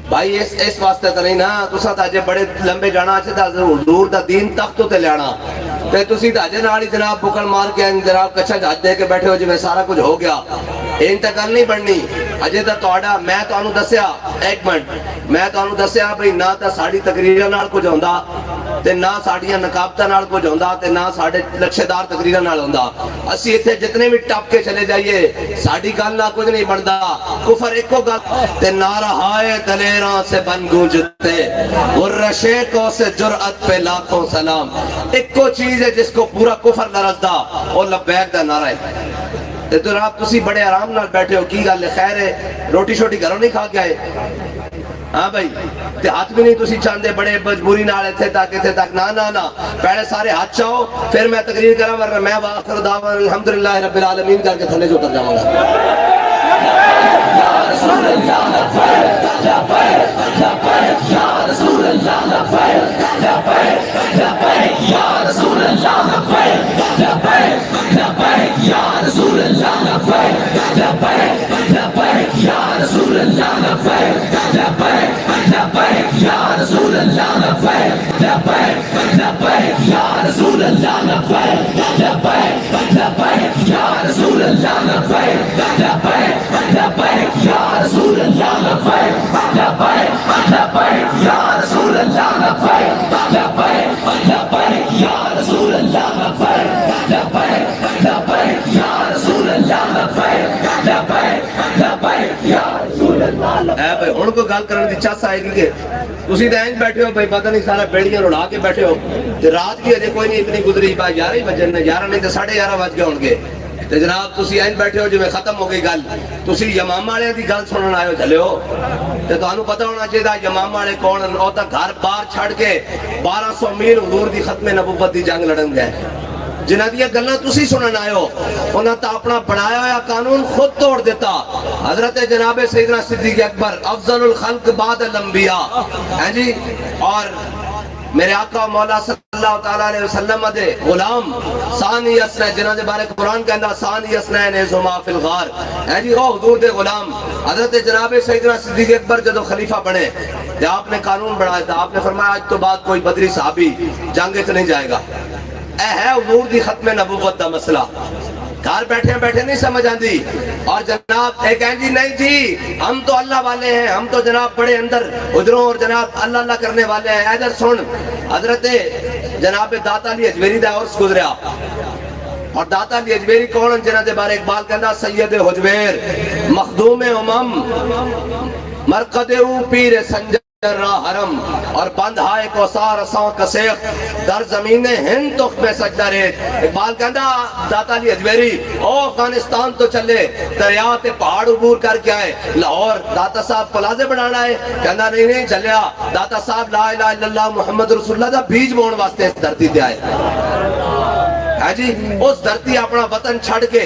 بھائی اس واسطے تو نہیں نا تساں تے اجے بڑے لمبے جانا چاہتا حضور دا دین تخت تے لیانا تے تسی تے اجے نال ہی جناب بکن مار کے جناب کچھا جہاز دے کے بیٹھے ہو جویں سارا کچھ ہو گیا این تے گل نہیں بننی اجے تے تہاڈا میں تانوں دسیا ایک منٹ میں تانوں دسیا بھئی نہ تے ساڈی تقریراں نال کچھ ہوندا تے نہ ساڈیاں نقابتاں نال کچھ ہوندا تے نہ ساڈے لچھے دار تقریراں نال ہوندا اسی ایتھے جتنے بھی ٹپ کے چلے جائیے ساڈی گل نہ کچھ نہیں بندا کفر ایکو گل تے نعرہ ہائے دلیراں سے بن گونجتے والرشیقوں سے جرأت پہ لاکھوں سلام ایکو چیز ہے جس کو پورا کفر لرزدا اور لبیک دا نعرہ ہے تو آپ تسی بڑے آرام نال بیٹھے ہو کی گل خیر ہے روٹی شوٹی گھروں نہیں کھا کے آئے ہاں بھائی تے ہاتھ بھی نہیں تسی چاندے بڑے مجبوری نال تھے تک نا پہلے سارے ہاتھ چاہو پھر میں تقریر کراں ورنہ میں واخر دعوانا الحمدللہ رب العالمین کر کے تھلے جو اتر جاؤں گا یا رسول اللہ لبیک لبیک یا رسول اللہ لبیک لبیک لبیک یا رسول اللہ لبیک لبیک لبیک یا رسول اللہ لبیک لبیک لبیک یا رسول اللہ لبیک لبیک لبیک یا رسول اللہ لبیک لبیک لبیک یا رسول اللہ لبیک لبیک لبیک یا رسول اللہ لبیک لبیک لبیک یا رسول اللہ لبیک لبیک لبیک یا رسول اللہ لبیک لبیک لبیک یا رسول اللہ لبیک لبیک لبیک یا رسول اللہ لبیک لبیک لبیک یا رسول اللہ لبیک اے بھائی ہن کوئی گل کرن دی چاس آئے گی کہ تسی تے اینج بیٹھے ہو بھائی پتہ نہیں سارا بیڑیاں اڑا کے بیٹھے ہو تے رات بھی اجے کوئی نہیں اتنی گزری با 11 بجے نے 11 نہیں تے 11:30 بج گئے ہون گے تے جناب تسی اینج بیٹھے ہو جویں ختم ہو گئی گل تسی یمامہ والے دی گل سنن آئے ہو چلے ہو تے تانوں پتہ ہونا چاہیے یمامہ والے کون او تا گھر بار چھڑ کے 1200 میل حضور دی ختم نبوت دی جنگ لڑن گئے جنہ دیا گلنا تسی سنن آئے ہو انہاں تا اپنا بنایا ہوا قانون خود توڑ دیتا حضرت جناب سیدنا صدیق اکبر افضل الخلق بعد الانبیاء ہیں جی اور میرے آقا مولا صلی اللہ تعالیٰ علیہ وسلم دے غلام ثانی اسنین جنہ دے بارے قرآن کہندہ ثانی اسنین ازہما فی الغار ہیں جی او حضور دے غلام حضرت جناب سیدنا صدیق اکبر جدو خلیفہ بنے جب آپ نے قانون بڑھایا تھا آپ نے فرمایا آج تو بعد کوئی بدری صحابی جنگ تے نہیں جائے گا اے ہے حضور دی ختم نبوت دا مسئلہ گھر بیٹھے نہیں سمجھ آندی اور جناب ایک کہیں جی نہیں جی ہم تو اللہ والے ہیں ہم تو جناب بڑے اندر حجروں اور جناب اللہ اللہ کرنے والے ہیں ادھر سن حضرت جناب داتا علی اجمیری دا عرس گزریا اور داتا علی اجمیری کون جنہ دے بارے اقبال کہندا سید حجویر مخدوم امم مرقد او پیر سنجر راہ حرم اور بند ہائے کو سار اساں کسیخ در زمین ہند تخ میں سجدہ ریت اقبال کہندا داتا علی اجمیری او افغانستان تو چلے دریا تے پہاڑ عبور کر کے آئے لاہور داتا صاحب پلازے بنانا ہے کہندا نہیں چلیا داتا صاحب لا الہ الا اللہ محمد رسول اللہ دا بیج بون واسطے اس دھرتی تے آئے ہے جی اس دھرتی اپنا وطن چھڑ کے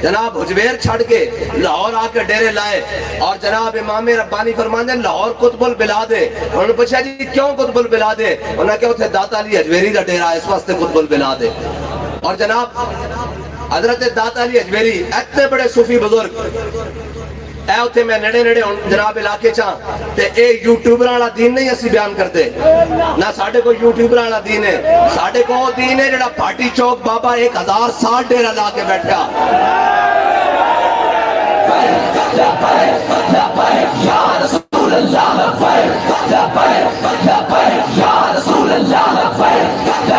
جناب حجویر چھڑ کے لاہور آ کے ڈیرے لائے اور جناب امام ربانی فرمانے لاہور قطب البلاد ہے انہوں نے پوچھا جی کیوں قطب البلاد ہے انہوں نے کہا اتھے داتا علی اجمیری دا ڈیرہ ہے اس واسطے قطب البلاد ہے اور جناب حضرت داتا علی اجمیری اتنے بڑے صوفی بزرگ اے اتھے میں نڑے جناب علاقے چاہاں تے اے یوٹیوبر والا دین نہیں اسی بیان کرتے نہ ساڑھے کو یوٹیوبر والا دین ہے ساڑھے کو دین ہے جڑا بھاٹی چوک بابا 1000 سال ڈیرہ لا کے بیٹھا یا رسول اللہ لبیک لبیک یا رسول اللہ لبیک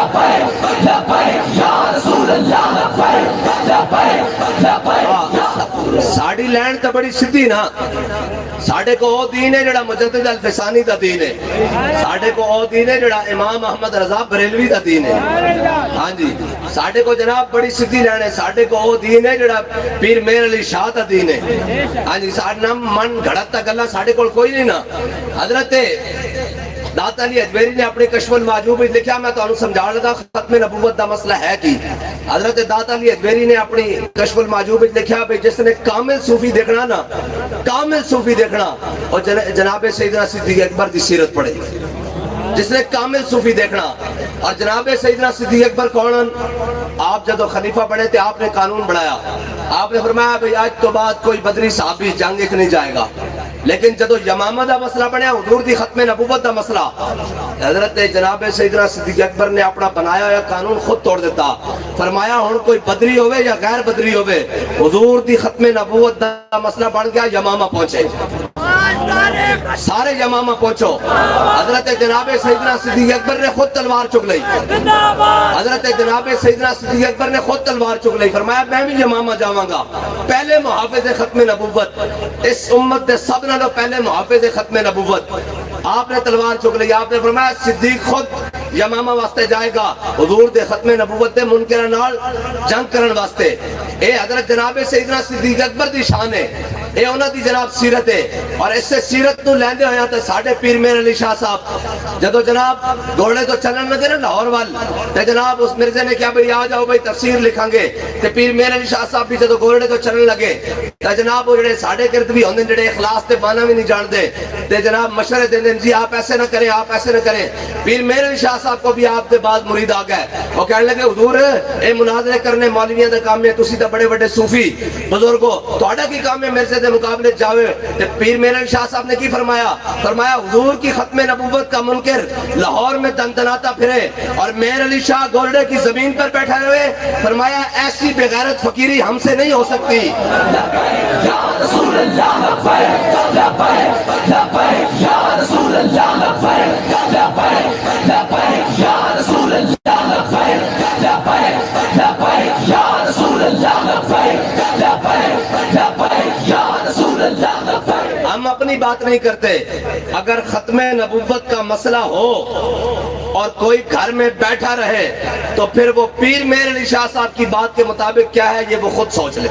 لبیک یا رسول اللہ لبیک لبیک ساڑھی لینڈ تا بڑی سدھی نا ساڑھے کو او دین ہے جڑا مجدد الفسانی دا دین ہے ساڑھے کو او دین ہے جڑا امام احمد رضا بریلوی دا دین ہے ہاں جی ساڑھے کو جناب بڑی سدھی لینڈ ہے ساڑھے کو او دین ہے جڑا پیر میر علی شاہ دا دین ہے ہاں جی ساڑھے نام من گھڑت تا گلہ ساڑھے کو کوئی نہیں نا حضرت داتا علی اجمیری نے اپنے کشف المعجوب لکھا میں تو انہوں سمجھا لگا ختم نبوت دا مسئلہ ہے کی حضرت داتا علی اجمیری نے اپنی کشف المعجوب لکھا بھئی جس نے کامل صوفی دیکھنا نا کامل صوفی دیکھنا اور جناب سیدنا صدیق اکبر دی سیرت پڑھے جس نے کامل صوفی دیکھنا اور جناب سیدنا صدیق اکبر کون آپ جب خلیفہ بنے تھے آپ نے قانون بنایا آپ نے فرمایا بھئی آج تو بعد کوئی بدری صحابی جنگ ایک نہیں جائے گا لیکن جدو یمامہ دا مسئلہ بنیا حضور دی ختم نبوت دا مسئلہ، حضرت جناب سیدنا صدیق اکبر نے اپنا بنایا ہوا قانون خود توڑ دیتا، فرمایا ہن کوئی بدری ہوئے یا غیر بدری ہوئے، حضور دی ختم نبوت دا مسئلہ بن گیا، یمامہ پہنچے، سارے یمامہ پہنچو۔ حضرت جناب سیدنا صدیق اکبر نے خود تلوار چک لئی، حضرت جناب سیدنا صدیق اکبر نے خود تلوار چک لئی، فرمایا میں بھی یمامہ جاواں گا، پہلے محافظ ختم نبوت، اس امت دے سب نالوں پہلے محافظ ختم نبوت، آپ نے تلوار چک لئی، آپ نے فرمایا صدیق خود یمامہ واسطے جائے گا حضور دے ختم نبوت دے منکراں نال جنگ کرن واسطے۔ اے حضرت جناب سیدنا صدیق اکبر دی شان ہے، اے انہاں دی جناب سیرت ہے، اور اس سے سیرت نو لیندے ہویا تے ساڈے پیر میر علی شاہ صاحب جدو جناب گھوڑے تو چلن لگے نا لاہور وال، تے جناب اس مرزے نے کہا بھئی آ جاؤ بھئی تفسیر لکھاں گے، تے پیر میر علی شاہ صاحب بھی جدو گھوڑے تو چلن لگے تے جناب وہ جڑے ساڈے گرد بھی ہوندے جڑے اخلاص تے بانا بھی نہیں جاندے تے جناب مشورے دیندے جی آپ ایسے نہ کریں، آپ ایسے نہ کریں۔ پیر میر علی شاہ صاحب کو بھی آپ دے بعد مرید آ گئے، وہ کہنے لگے حضور اے مناظرے کرنے مولویاں دے کام میں، تسی تے بڑے بڑے صوفی بزرگو تہاڈا کی کام ہے مرزے دے مقابلے جاوے؟ تے پیر میر علی شاہ صاحب نے کی فرمایا؟ فرمایا حضور کی ختم نبوت کا منکر لاہور میں دندناتا پھرے اور میر علی شاہ گولڈے کی زمین پر بیٹھے ہوئے، فرمایا ایسی بغیرت فقیری ہم سے نہیں ہو سکتی۔ یا رسول اللہ لبیک لبیک لبیک یا رسول اللہ لبیک لبیک لبیک یا رسول اللہ لبیک لبیک لبیک یا رسول اللہ لبیک لبیک لبیک یا رسول اللہ لبیک۔ ہم اپنی بات نہیں کرتے، اگر ختم نبوت کا مسئلہ ہو اور کوئی گھر میں بیٹھا رہے تو پھر وہ پیر میر علی شاہ صاحب کی بات کے مطابق کیا ہے یہ وہ خود سوچ لے،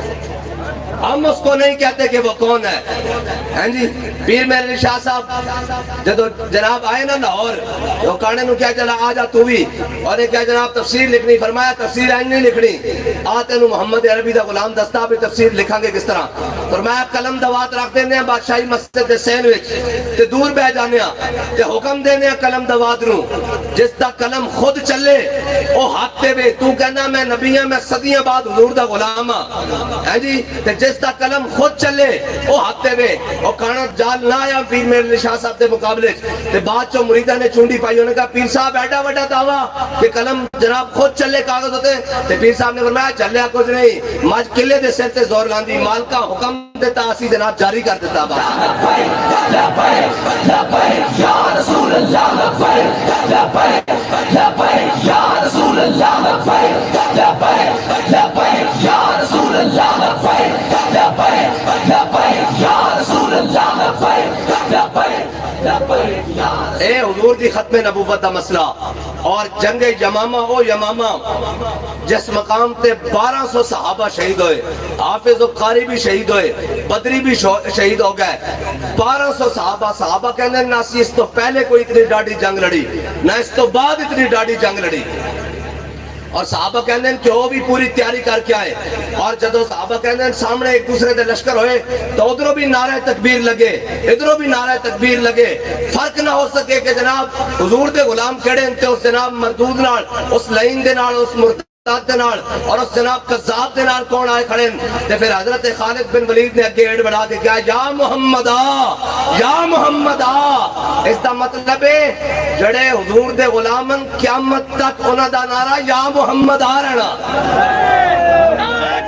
ہم اس کو نہیں کہتے کہ وہ کون ہے۔ ہیں جی پیر میر علی شاہ صاحب جدو جناب آئے نا لاہور، تو کانے نو کیا چلا آ جا تو بھی، اور ایک کیا جناب تفسیر لکھنی، فرمایا تفسیر آئیں نہیں لکھنی، آتے نو محمد عربی دا غلام دستہ بھی تفسیر لکھاں گے کس طرح؟ فرمایا قلم دوات رکھ دینے ہیں بادشاہی مسجد دے سینوچ تے دور بہ جانے ہیں تے حکم دینے ہیں قلم دوات نو، جس دا قلم خود چلے او ہاتھتے وے، تو کہنا میں نبی ہیں، میں صدیاں بعد حضور دا غلام ہاں، ہیں جی تے جس دا قلم خود چلے او ہاتھتے وے، او کانا جال نہ آیا پیر میر علی شاہ صاحب دے مقابلے تے بعد چو مریدہ نے چونڈی پائی، انہوں نے کہا پیر صاحب ایڈا وڈا دعویٰ کہ قلم جناب خود چلے کاغذ ہوتے، تے پیر صاحب نے فرمایا چلیا کچھ نہیں، ماج قلعے دے سر تے زور لاندی، مال کا حکم دیتا اسی جناب جاری کر دیتا بس۔ لبیک لبیک لبیک یا رسول اللہ لبیک لبیک لبیک یا رسول اللہ لبیک لبیک لبیک یا رسول اللہ لبیک لبیک لبیک یا رسول اللہ لبیک لبیک لبیک یا اے حضور دی ختم نبوت دا مسئلہ اور جنگ یمامہ او یمامہ جس مقام تے 1200 صحابہ شہید ہوئے، حافظ و قاری بھی شہید ہوئے، بدری بھی شہید ہو گئے، 1200 صحابہ کہنے نہ سی اس تو پہلے کوئی اتنی ڈاڑی جنگ لڑی نہ اس تو بعد اتنی ڈاڑی جنگ لڑی، اور صحابہ کہنے کہ وہ بھی پوری تیاری کر کے آئے، اور جدو صحابہ کہنے سامنے ایک دوسرے دے لشکر ہوئے تو ادھروں بھی نعرہ تکبیر لگے ادھروں بھی نعرہ تکبیر لگے، فرق نہ ہو سکے کہ جناب حضور دے غلام کھڑے انتے اس جناب مردود نال، اس لعین دے نال، اس مرتد دے نال، اور اس جناب قذاب دے نال کون آئے کھڑے، تے پھر حضرت خالد بن ولید نے اگے ایڈ بڑھا کے کہا یا محمد آ یا محمد آ، اس دا مطلب ہے جڑے حضور دے غلامن قیامت تک انہاں دا نعرہ یا محمد آ رہنا۔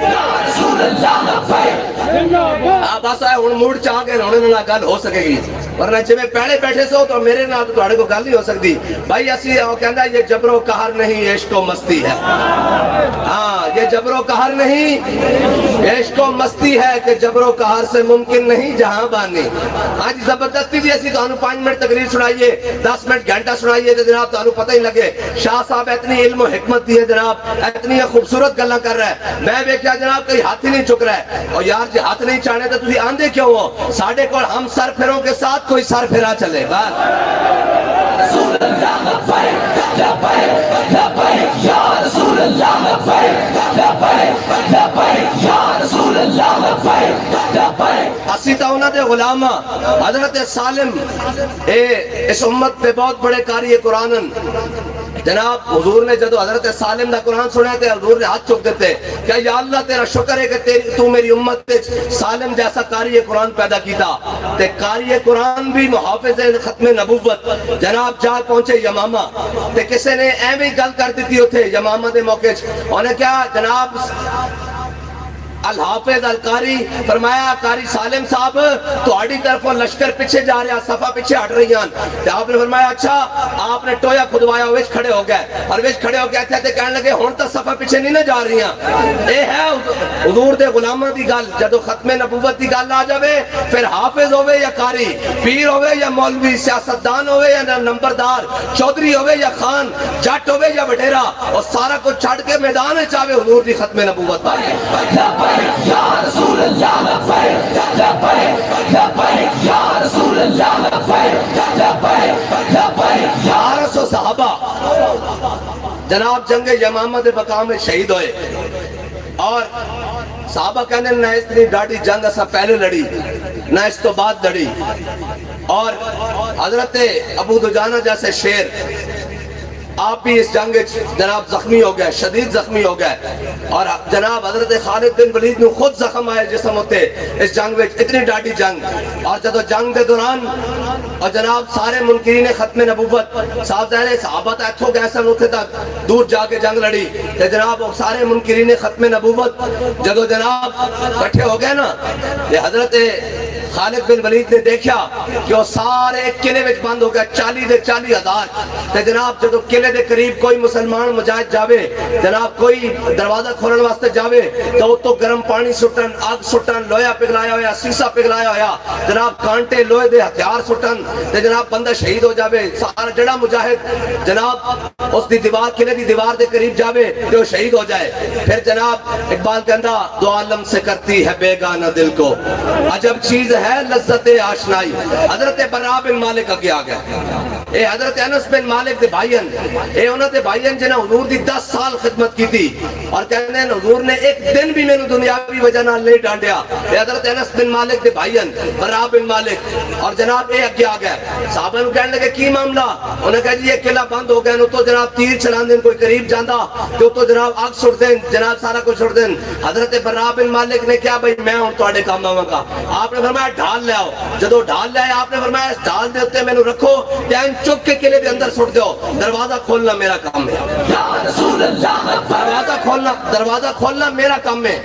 یا رسول اللہ لبیک بس آئے ہن موڈ چاہ کے انہوں نے گل ہو سکے گی، ورنہ جی میں پہلے بیٹھے سو تو میرے نال تو تہاڈے کو گل نہیں ہو سکتی بھائی، اسی وہ کہندا یہ جبر و قہر نہیں عشق و مستی ہے، ہاں یہ جبر و قہر نہیں عشق و مستی ہے کہ جبر و قہر سے ممکن نہیں جہاں بانی۔ ہاں جی زبردستی جی اسی تانوں 5 منٹ تقریر سنائیے 10 منٹ گھنٹہ سنائیے تو جناب تانوں پتہ ہی لگے شاہ صاحب اتنی علم و حکمت دی ہے جناب، اتنی خوبصورت گلاں کر رہا ہے، میں ویکھیا جناب کوئی ہاتھ ہی نہیں چک رہا ہے، اور یار جی ہاتھ نہیں چاہنے تو تسی آندے کیوں ہو؟ ساڈے کول ہم سر پھروں کے ساتھ کوئی سر پھرا چلے بس۔ رسول اللہ لبیک لبیک لبیک یا رسول اللہ لبیک لبیک لبیک یا رسول اللہ لبیک لبیک۔ اسی تا انہاں دے غلام حضرت سالم اس امت پہ بہت بڑے قاری قرآن، جناب حضور نے جدو حضرت سالم دا قرآن سنیا تھے حضور نے ہاتھ چک دیتے کہ یا اللہ تیرا شکر ہے کہ تو میری امت تے سالم جیسا قاری قرآن پیدا کیتا تے قاری قرآن بھی محافظ ختم نبوت جناب جا پہنچے یمامہ تے کسے نے ایویں گل کر دیتی ہوتے یمامہ دے موقع انہیں کیا جناب الحافظ القاری فرمایا قاری سالم صاحب تو آڑی طرف لشکر پیچھے جا رہا صفحہ پیچھے ہٹ رہی ہیں آپ نے فرمایا اچھا آپ نے ٹویا کھدوایا ویش کھڑے ہو گئے اور ویش کھڑے ہو گئے تھے کہنے لگے ہون تا صفحہ پیچھے نہیں نہ جا رہی ہیں اے ہے حضور دے غلامہ دی گل جدو ختم نبوت دی گل آ جاوے پھر حافظ ہوئے یا قاری پیر ہوئے یا مولوی سیاستدان ہوئے یا نمبردار چودھری ہوئے یا خان جٹ ہوئے یا وڈیرا اور سارا کچھ چھڑ کے میدان چاہے حضور دی ختم نبوت پائے یا رسول اللہ لبیک لبیک لبیک یا رسول اللہ لبیک لبیک لبیک یا رسول صحابہ جناب جنگ یمامہ دے مقام میں شہید ہوئے اور صحابہ کہنے نہ اتنی ڈاڑی جنگ اسا پہلے لڑی نہ اس تو بعد لڑی اور حضرت ابو دجانہ جیسے شیر آپ بھی اس جنگ جناب زخمی ہو گئے شدید زخمی ہو گئے اور جناب حضرت خالد بن ولید نے خود زخم آئے جسم ہوتے اس جنگ میں اتنی ڈاڑی جنگ اور جدو جنگ دے دوران اور جناب سارے منکرین ختم نبوت صاحب زہرے صحابہ تا اتھو گئے سن اتھے تک دور جا کے جنگ لڑی کہ جناب سارے منکرین ختم نبوت جدو جناب کٹھے ہو گئے نا یہ حضرت خالد بن ولید نے دیکھا کہ وہ سارے ایک قلعے وچ بند ہو گئے 40 ہزار تے جناب جدو قلعے دے قریب کوئی مسلمان مجاہد جاوے جناب کوئی دروازہ کھولن واسطے جاوے تو تو گرم پانی سٹن آگ سٹن لویا پگلایا ہویا سیسا پگلایا ہویا جناب کانٹے لوہے دے ہتھیار سٹن تے جناب بندہ شہید ہو جاوے سارا جڑا مجاہد جناب اس دی دیوار قلعے دی دیوار دے قریب جاوے تے وہ شہید ہو جائے پھر جناب اقبال کہندا دو عالم سے کرتی ہے بیگانہ دل کو عجب چیز ہے لذت آشنائی حضرت برا بن مالک اگے آ گئے اے حضرت انس بن مالک دے بھائین اے انہوں دے بھائین جنہاں حضور دی 10 سال خدمت کی تھی اور کہنے ہیں حضور نے ایک دن بھی میں نے دنیاوی وجہ نہ لے ڈانڈیا اے حضرت انس بن مالک دے بھائین برا بن مالک اور جناب اے اگے آ گئے صحابہ نے کہنے لگے کی معاملہ انہوں نے کہا جی یہ قلعہ بند ہو گئے تو جناب تیر چلان دیں کوئی قریب جاندہ تو جناب آگ سڑ دیں جناب سارا کچھ سڑ دیں حضرت برا بن مالک نے کیا بھئی میں ہوں توڑے کام آواں گا آپ نے فرمایا ڈھال لے آؤ جدو ڈھال لے آئے آپ نے فرمایا اس ڈھال دے ہوتے میں نے رکھو کہ چک کے قلعے دے اندر سٹ دیو دروازہ کھولنا میرا کام ہے یا رسول اللہ دروازہ کھولنا میرا کام ہے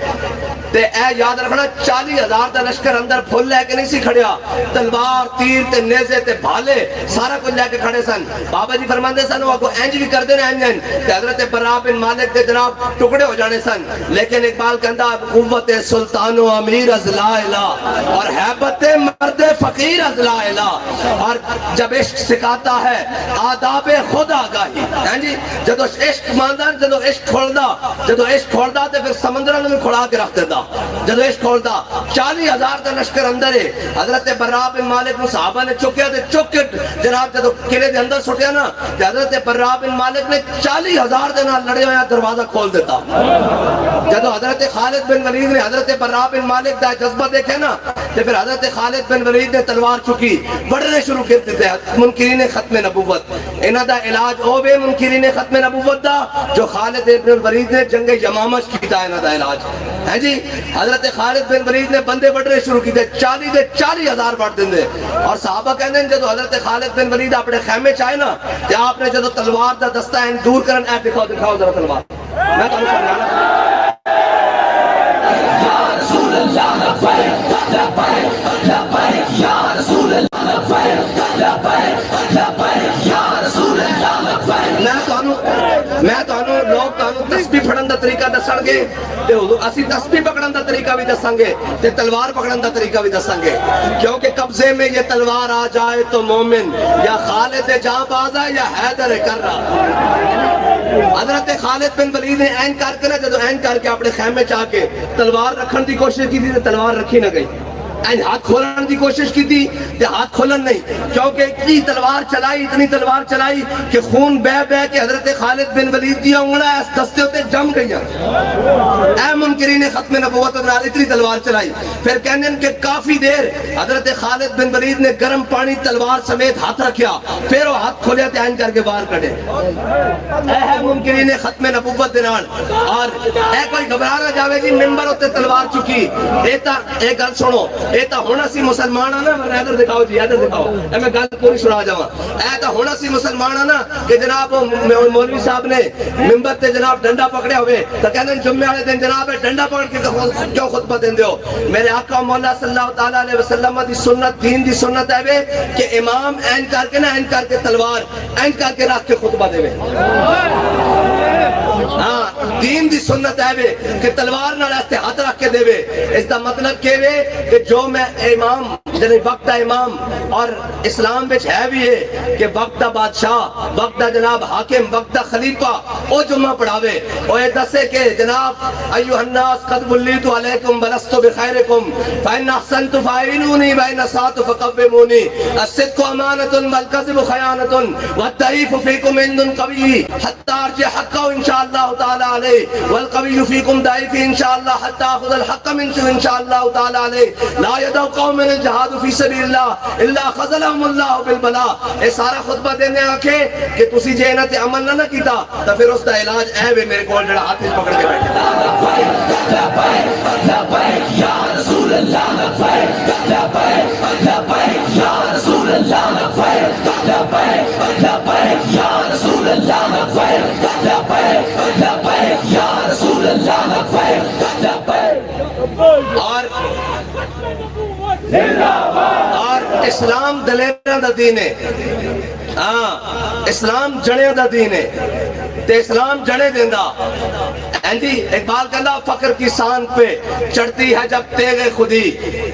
تے اے یاد رکھنا 40,000 دا لشکر اندر پھول لے کے نہیں سی کھڑیا تلوار تیر تے نیزے تے بھالے سارا کچھ لے کے کھڑے سن بابا جی فرماندے سن وہ کو انج بھی کر دینا انج تے حضرت برا بن مالک دے جناب ٹکڑے ہو جانے سن لیکن اقبال کہندا قوت سلطان و امیر از لا الہ اور حیبت مرد فقیر از لا الہ اور جب عشق سکھاتا ہے آداب خود آگاہی ہیں جی جدو عشق ماندان جدو عشق کھولدا تے پھر سمندرہ میں کھڑا کے رکھ دیتا جدو عشق کھولدا 40,000 دا لشکر اندر ہے حضرت برا بن مالک نے صحابہ نے چکیا تے چک جناب جدو قلعے دے اندر سٹیا نا تے حضرت برا بن مالک نے 40,000 دے نال لڑے ہویا دروازہ کھول دیتا جدو حضرت خالد بن ولید نے حضرت برا بن مالک دا جذبہ دیکھے نا تے پھر حضرت خالد بن ولید نے تلوار چکی بڑھنے شروع کر دیتے منکرین ختم نبوت انہاں دا علاج او بے منکرین ختم نبوت دا جو خالد بن ولید نے جنگ یمامہ کیتا انہاں دا علاج ہے جی حضرت خالد بن ولید نے بندے بڑھنے شروع کیتے 40,000 بڑھ دیندے اور صحابہ کہندے ہیں جدو حضرت خالد بن ولید اپنے خیمے چاہے نا کہ آپ نے جدو تلوار دا دستہ دور کرن اے دکھاؤ ذرا تلوار میں تو سمجھانا یا رسول اللہ لبیک لبیک لبیک یا رسول اللہ لبیک لبیک لبیک یا رسول اللہ لبیک میں تانوں لوگ تانوں تسبیح پھڑن دا طریقہ دسن گے تے اسی تسبیح پکڑن دا طریقہ بھی دساں گے تے تلوار پکڑن دا طریقہ بھی دساں گے کیونکہ قبضے میں یہ تلوار آ جائے تو مومن یا خالد جاں باز ہے یا حیدر کررا حضرت خالد بن ولید نے این کر کے نا جدو این کر کے اپنے خیمے چاہ کے تلوار رکھن دی کوشش کی تھی تلوار رکھی نہ گئی ہاتھ کھولنے کی کوشش کی تھی کہ ہاتھ کھولن نہیں، کیونکہ اتنی تلوار چلائی کہ خون بہ کے حضرت خالد بن ولید دیا انگڑا اس دستے ہوتے جم گئی اے منکرین ختم نبوت اتنی تلوار چلائی. پھر کہنے کہ کافی دیر حضرت خالد بن ولید نے گرم پانی تلوار سمیت ہاتھ رکھیا، پھر وہ ہاتھ کھولیا تے این کر کے باہر کڑے. اے منکرین ختم نبوت دنال اور اے کوئی گھبرا نہ جاوے جی ممبر ہوتے تلوار چکی. ایک گل سنو، اے تا ہونا سی مسلمان آنا، ادھر دکھاؤ جی ادھر دکھاؤ، اے میں گل پوری سنا جاواں. اے تا ہونا سی مسلمان آنا کہ جناب مولوی صاحب نے ممبر تے جناب ڈنڈا پکڑیا ہوئے تو کہنے جمعے والے دن جناب ڈنڈا پکڑ کے کیوں خطبہ دیندے ہو؟ میرے آقا مولا صلی اللہ تعالیٰ علیہ وسلم دی سنت، دین دی سنت ہے کہ امام این کر کے نہ این کر کے تلوار این کر کے رکھ کے خطبہ دے. ہاں دین دی سنت ہے کہ تلوار نہ راستے ہاتھ رکھ کے دے. اس دا مطلب کہ جو میں امام یعنی وقت امام اور اسلام وچ ہے بھی ہے کہ وقت دا بادشاہ، وقت دا جناب حاکم، وقت دا خلیفہ او جمعہ پڑھاوے، او یہ دسے کہ جناب ایوہ الناس قد ولیت علیکم ولست بخیرکم فإن احسنت فاعلونی وإن اسأت فقومونی الصدق امانۃ والکذب خیانۃ والضعیف فیکم عند قوی حتی ارجع حقہ انشاءاللہ تعالی علیہ والقوی فیکم ضعیف انشاءاللہ حتی اخذ الحق منکم انشاءاللہ تعالی علیہ لا یدع قوم من الجہاد فی سبیل اللہ الا خذلهم اللہ بالبلاء. اے سارا خطبہ دینے آکھے کہ تسی جے انہاں تے عمل نہ کیتا تو پھر اس دا علاج اے وے میرے کول جڑا ہاتھ پکڑ کے بیٹھے. لبیک یا رسول اللہ لبیک لبیک لبیک یا رسول اللہ لبیک لبیک لبیک یا رسول اللہ لبیک لبیک لبیک یا رسول اللہ لبیک لبیک. اور اسلام دلیراں دا دین ہے. ہاں اسلام جڑیاں دا دین ہے تے اسلام جڑے دیندا. جی اقبال کہنا فقر کی سان پہ چڑھتی ہے جب تیغ خودی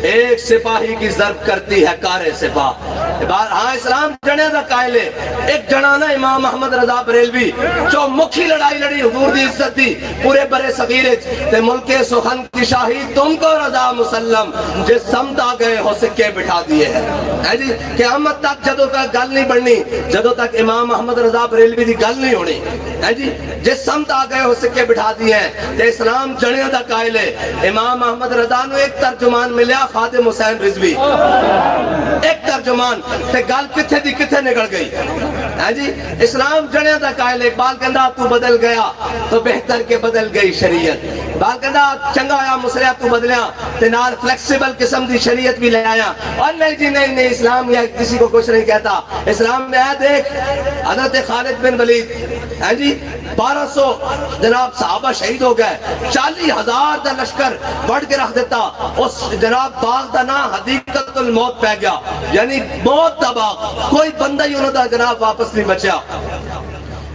ایک سپاہی کی ضرب کرتی ہے کار سپاہ. ہاں اسلام جڑے دا قائل ہے. ایک جڑانا امام محمد رضا بریلوی جو مکھی لڑائی لڑی حضور دی عزت دی پورے برے صغیر تے ملک سخن کی شاہی تم کو رضا مسلم جس سمت آ گئے ہو سکے بٹھا دیے ہیں. جی قیامت تک جدو تک گل نہیں بڑھنی جدو تک امام محمد رضا بریلوی دی گل نہیں ہونی. جی جس سمت آ گئے ہو سکے بٹھا دیے ہیں تے اسلام جڑیاں دا قائل ہے. امام محمد رضا نو ایک ترجمان ملیا خادم حسین رضوی، ایک ترجمان تے گل کتھے دی کتھے نکل گئی. جی اسلام جڑیاں دا قائل ہے. اقبال کہندا تو بدل گیا تو بہتر کے بدل گئی شریعت. اقبال کہندا چنگا آیا مسلح تو بدلیاں تے نال فلیکسیبل قسم دی شریعت بھی لے آیا. اور نہیں جی نہیں اسلام یا کسی کو کچھ نہیں کہتا. اسلام میں ہے دیکھ حضرت خالد بن ولید جی 1200 جناب صحابہ شہید ہو گئے، 40,000 دا لشکر بڑھ کے رکھ دیتا. اس جناب باغ دا نا حدیقت الموت پہ گیا، یعنی موت دا باغ، کوئی بندہ ہی انہوں دا جناب واپس نہیں بچیا.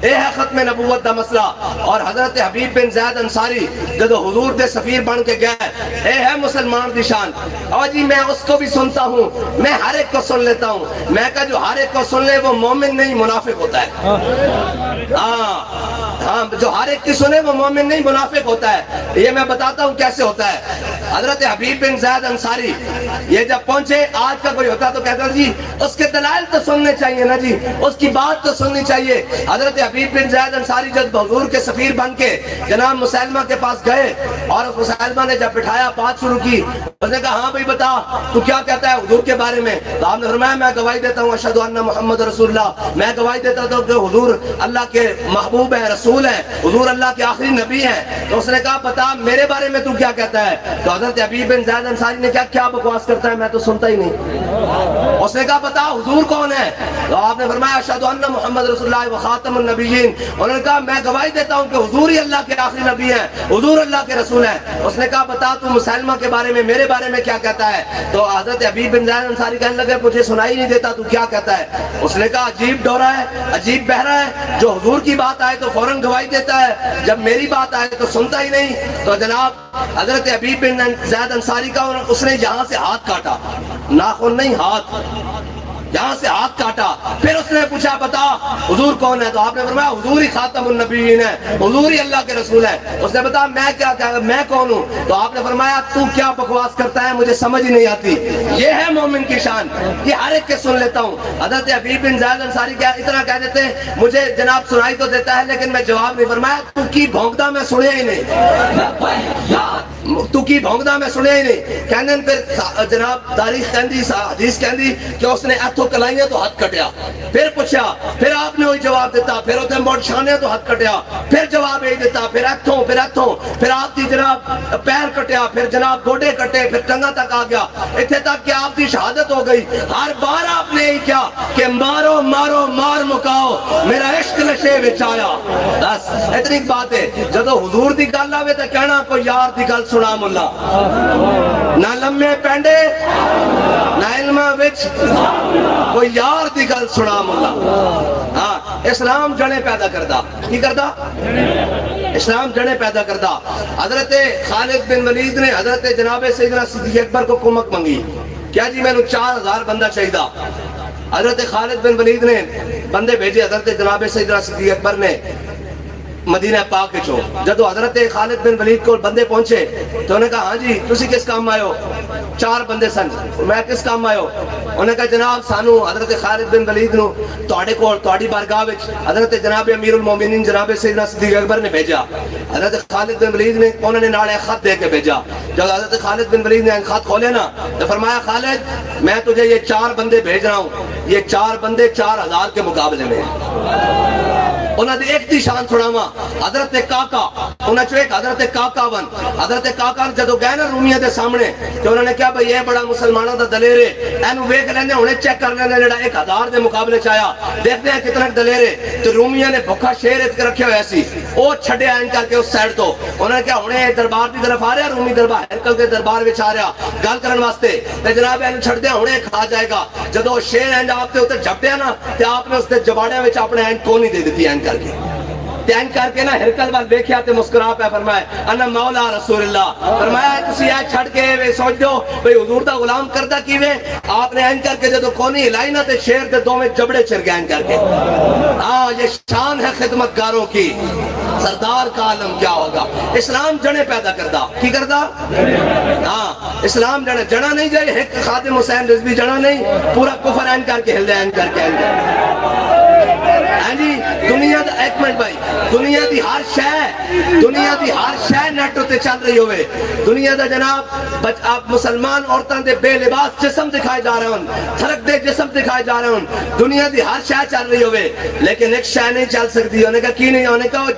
اے ہے ختم نبوت دا مسئلہ. اور حضرت حبیب بن زید انصاری جدو حضور دے سفیر بن کے گئے، اے ہے مسلمان دی شان. اور جی میں اس کو بھی سنتا ہوں، میں ہر ایک کو سن لیتا ہوں. میں کہا جو ہر ایک کو سن لے وہ مومن نہیں منافق ہوتا ہے. ہاں جو ہر ایک کی سنے وہ مومن نہیں منافق ہوتا ہے. یہ میں بتاتا ہوں کیسے ہوتا ہے. حضرت حبیب بن زید انصاری یہ جب پہنچے، آج کا کوئی ہوتا تو کہتا جی اس کے دلائل تو سننے چاہیے نا جی، اس کی بات تو سننی چاہیے. حضرت حبیب بن زید انصاری جب حضور کے سفیر بن کے جناب مسلمہ کے پاس گئے اور اس مسلمہ نے جب بٹھایا بات شروع کی، اس نے کہا ہاں بھئی بتا تو کیا کہتا ہے حضور کے بارے میں؟ تو آپ نے فرمایا میں گواہی دیتا ہوں اشہدو ان محمد رسول اللہ، میں گواہی دیتا ہوں کہ حضور اللہ کے محبوب ہیں، رسول ہیں، حضور اللہ کے آخری نبی ہیں. تو اس نے کہا بتا میرے بارے میں تو کیا کہتا ہے؟ تو حضرت حبیب بن زید انصاری نے کیا بکواس کرتا ہے، میں تو سنتا ہی نہیں. اس نے کہا بتا حضور کون ہے؟ تو آپ نے فرمایا اشہدو ان محمد رسول اللہ و خاتم النبیین. انہوں نے کہا میں گواہی دیتا ہوں کہ حضور ہی اللہ کے آخری نبی ہیں، حضور اللہ کے رسول ہیں. اس نے کہا بتا تو مسلمہ کے بارے میں میرے بارے میں کیا کہتا ہے؟ تو حضرت حبیب بن زید انصاری کہنے لگے مجھے سنائی نہیں دیتا تو کیا کہتا ہے؟ اس نے کہا عجیب ڈورا ہے، عجیب بہرا ہے، جو حضور کی بات آئے تو فوراً گواہی دیتا ہے، جب میری بات آئے تو سنتا ہی نہیں. تو جناب حضرت حبیب بن زید انصاری کا اس نے یہاں سے ہاتھ کاٹا، ناخن نہیں ہاتھ، یہاں سے ہاتھ کاٹا. پھر اس نے پوچھا بتا حضور کون ہے؟ تو آپ نے فرمایا حضور ہی خاتم النبیین ہے، حضور ہی اللہ کے رسول ہے۔ اس نے بتایا میں کیا میں کون ہوں؟ تو آپ نے فرمایا تو کیا بکواس کرتا ہے، مجھے سمجھ ہی نہیں آتی۔ یہ ہے مومن کی شان، یہ ہر ایک کے سن لیتا ہوں۔ حضرت حبیب بن زید انصاری کیا اتنا کہہ دیتے ہیں مجھے جناب سنائی تو دیتا ہے لیکن میں جواب نہیں۔ فرمایا تو کی بھونکتا میں سنیا ہی نہیں، تو کی بھونکتا میں سنیا ہی نہیں۔ کہنے پھر جناب تاریخ کہندی حدیث کہندی کہ اس نے ایتھوں کلائیاں تو ہاتھ کٹیا، پھر پوچھا، پھر آپ نے وہی جواب دیتا، پھر اتنے موڑ چھانے تو ہاتھ کٹیا، پھر جواب یہی دیتا، پھر ایتھوں پھر آپ کی جناب پیر کٹیا، پھر جناب گوڑے کٹے، پھر ٹنگا تک آ گیا، اتنے تک کہ آپ کی شہادت ہو گئی۔ ہر بار آپ نے یہی کیا کہ مارو مارو مار مکاؤ میرا عشق نشے وچ آیا۔ بس اتنی بات ہے۔ جدو حضور دی گل آوے تو کہنا کوئی یار دی گل سنا ملا، نہ لمے پینڈے نہ علم وچ، کوئی یار دی گل سنا ملا۔ ہاں اسلام جڑے پیدا کردا، کی کردا؟ اسلام جڑے پیدا کردا۔ حضرت خالد بن ولید نے حضرت جناب سیدنا صدیق اکبر کو کمک منگی، کیا جی میں نے 4000 بندہ چاہیدہ۔ حضرت خالد بن ولید نے بندے بھیجے، حضرت جناب سیدنا صدیق اکبر نے مدینہ پاک چو۔ جدو حضرت خالد بن ولید کو بندے پہنچے تو انہوں نے کہا ہاں جی تسی کس کام آئے ہو؟ 4 بندے سن، میں کس کام آئے ہو؟ انہوں نے کہا جناب سانو حضرت خالد بن ولید نو تواڈے کول تواڈی بارگاہ وچ حضرت جناب امیر المومنین جناب سیدنا صدیق اکبر نے بھیجا۔ حضرت خالد بن ولید نے انہوں نے نال ایک خط دے کے بھیجا۔ جب حضرت خالد بن ولید نے خط کھولے نا تو فرمایا خالد میں تجھے یہ 4 بندے بھیج رہا ہوں، یہ 4 بندے 4000 کے مقابلے میں ہیں۔ انہوں نے ایک دی شان سناوا، حضرت کاکا، انہوں نے ایک حضرت کاکا ون، حضرت کاکا جدو گئے نا رومیہ دے سامنے تو انہوں نے کہا بھئی یہ بڑا مسلمانہ دا دلیر ہے، اینو ویک لینے انہیں چیک کر لینے جڑا 1000 دے مقابلے چاہیا، دیکھتے ہیں کتنا دلیر ہے۔ تو رومیہ نے بھکا شیر ات کے رکھے ہوئے ایسی، وہ چھڑے آئین کر کے اس سائڈ تو انہوں نے کہا انہیں دربار دی طرف آ رہا، رومی دربار ہرکل کے دربار وچ آ رہا گل کرن واسطے، تے جناب اینو چھڑ دے انہیں کھا جائے گا۔ جدو شیر اینڈ آپ تے اتر جھپٹیا نا تے آپ نے اس تے جباڑے وچ اپنے اینڈ کونی دے دیتی اینڈ کر کے، تین کر کے نا ہرکل وال دیکھیا تے مسکرا پہ فرمائے انا مولا رسول اللہ۔ فرمایا تسی آج چھڑ کے وے سوچ دو بھئی حضور دا غلام کردہ کیوے؟ آپ نے این کر کے جدو کونی ہلائی نا تے شیر دے دو میں جبڑے چر گئے این کر کے۔ ہاں یہ شان ہے خدمتگاروں کی، سردار کا عالم کیا ہوگا۔ اسلام جڑے پیدا کردہ، کی کردہ؟ ہاں اسلام جڑے جڑا نہیں جائے، ایک خادم حسین رضوی جڑا نہیں، پورا کفر این کر کے ہل دے این کر کے این کر کے۔ ہاں جی دنیا دا ایک منٹ بھائی، دنیا دی ہر شے نیٹ تے چل رہی ہوئے، دنیا دا جناب آپ مسلمان عورتاں دے بے لباس جسم دکھائے جا رہے ہیں، تھرک دے جسم دکھائے جا رہے ہیں، دنیا دی ہر شے چل رہی ہوئے، لیکن ایک شے نہیں چل سکتی۔ انہوں نے کہا کی نہیں؟ انہوں نے کہا وہ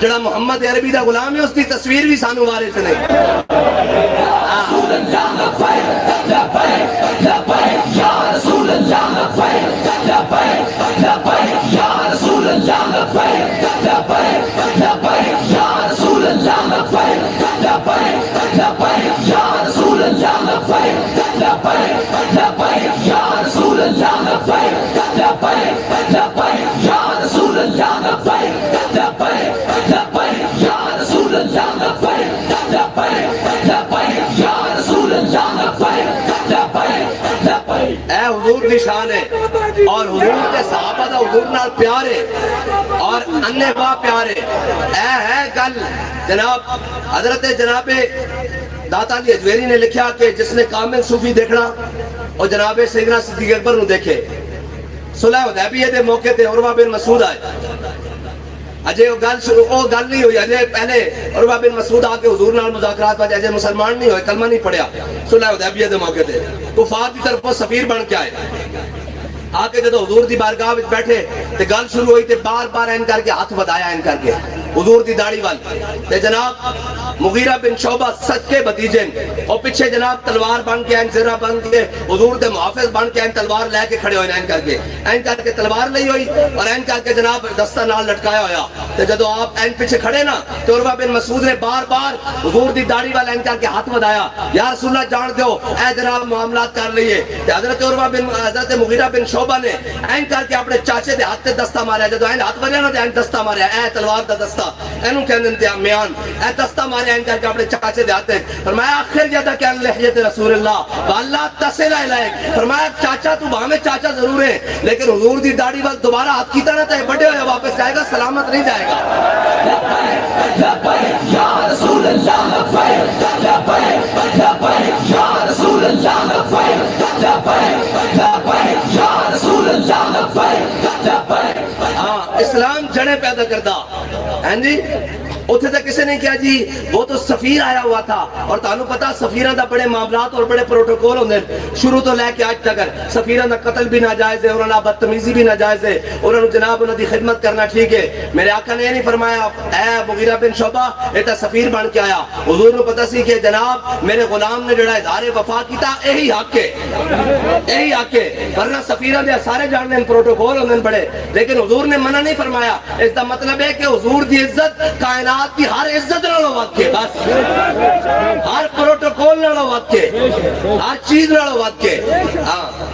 جڑا محمد عربی دا غلام ہے اس دی تصویر بھی سانو وارث نہیں۔ اے حضور دی شان ہے، اور حضور کے صحابہ دا حضور نال پیار ہے، اور انہیں با پیار ہے۔ اے ہے گل جناب حضرت جناب داتا علی اجویری نے لکھا کہ جس نے کامل صوفی دیکھنا اور جناب سیدنا صدیق اکبر نو دیکھے۔ صلح حدیبیہ دے موقع تے عروہ بن مسعود آئے، اجے وہ گل نہیں ہوئی، اجے پہلے عروہ بن مسعود آ کے حضور نال مذاکرات پہ اجے مسلمان نہیں ہوئے، کلمہ نہیں پڑھیا۔ صلح حدیبیہ دے موقع تے کفار دی طرف وہ سفیر بن کے آئے، آ کے جدو حضور دی بارگاہ وچ بیٹھے تے گل شروع ہوئی تے بار بار این کر کے ہاتھ بدایا این کر کے حضور دی داڑھی وال، تے جناب مغیرہ بن شعبہ سچ کے بھتیجے اور پیچھے جناب تلوار بن کے این زرہ بن کے حضور دے محافظ بن کے این تلوار لے کے کھڑے ہوئے این کر کے تلوار لئی ہوئی اور این کر کے جناب دستہ نال لٹکایا ہویا۔ تے جدو آپ این پیچھے کھڑے نا تو عروہ بن مسعود نے بار بار حضور دی داڑھی وال این کر کے ہاتھ بدایا، یا رسول اللہ جان دیو اے جناب معاملات کر لئیے۔ تے حضرت مغیرہ بن شعبہ نے این کر کے اپنے چاچے دے ہاتھ تے دستہ ماریا، جدو این ہاتھ بدایا نا تے این دستہ ماریا، اے تلوار دا دستہ دستہ اینو کہندے تے میان اے دستہ مارے این کر کے اپنے چاچے دے آتے فرمایا آخر جاتا کہ ان لحیت رسول اللہ واللہ تصل الیک فرمایا چاچا تو ہمیں چاچا ضرور ہے لیکن حضور دی داڑھی وقت دوبارہ ہاتھ کی طرح تے بڑے ہوئے واپس جائے گا سلامت نہیں جائے گا لبیک یا رسول اللہ لبیک لبیک لبیک یا رسول اللہ لبیک لبیک لبیک یا رسول اللہ لبیک لبیک ہاں اسلام جڑے پیدا کردا ہیں جی اتھے تک کسے نے کیا جی وہ تو سفیر آیا ہوا تھا اور تانوں پتا سفیران دا بڑے معاملات اور بڑے پروٹوکول ہوندے شروع تو لے کے آج تک سفیران دا قتل بھی ناجائز ہے انہوں نے بدتمیزی بھی ناجائز ہے انہوں نے جناب انہوں دی خدمت کرنا ٹھیک ہے میرے آقا نے یہ نہیں فرمایا اے مغیرہ بن شعبہ ایتا سفیر بن کے آیا حضور نے پتا سی کہ جناب میرے غلام نے جڑا اظہار وفا کیتا یہی حق ہے یہی حق ہے ورنہ سفیران دے سارے جاننے ان پروٹوکول ہوندے بڑے لیکن حضور نے منع نہیں فرمایا اس دا مطلب ہے کہ حضور دی عزت کائنات کی ہر عزت نالوں وقت کے بس ہر پروٹوکول نالوں وقت کے ہر چیز نالوں وقت کے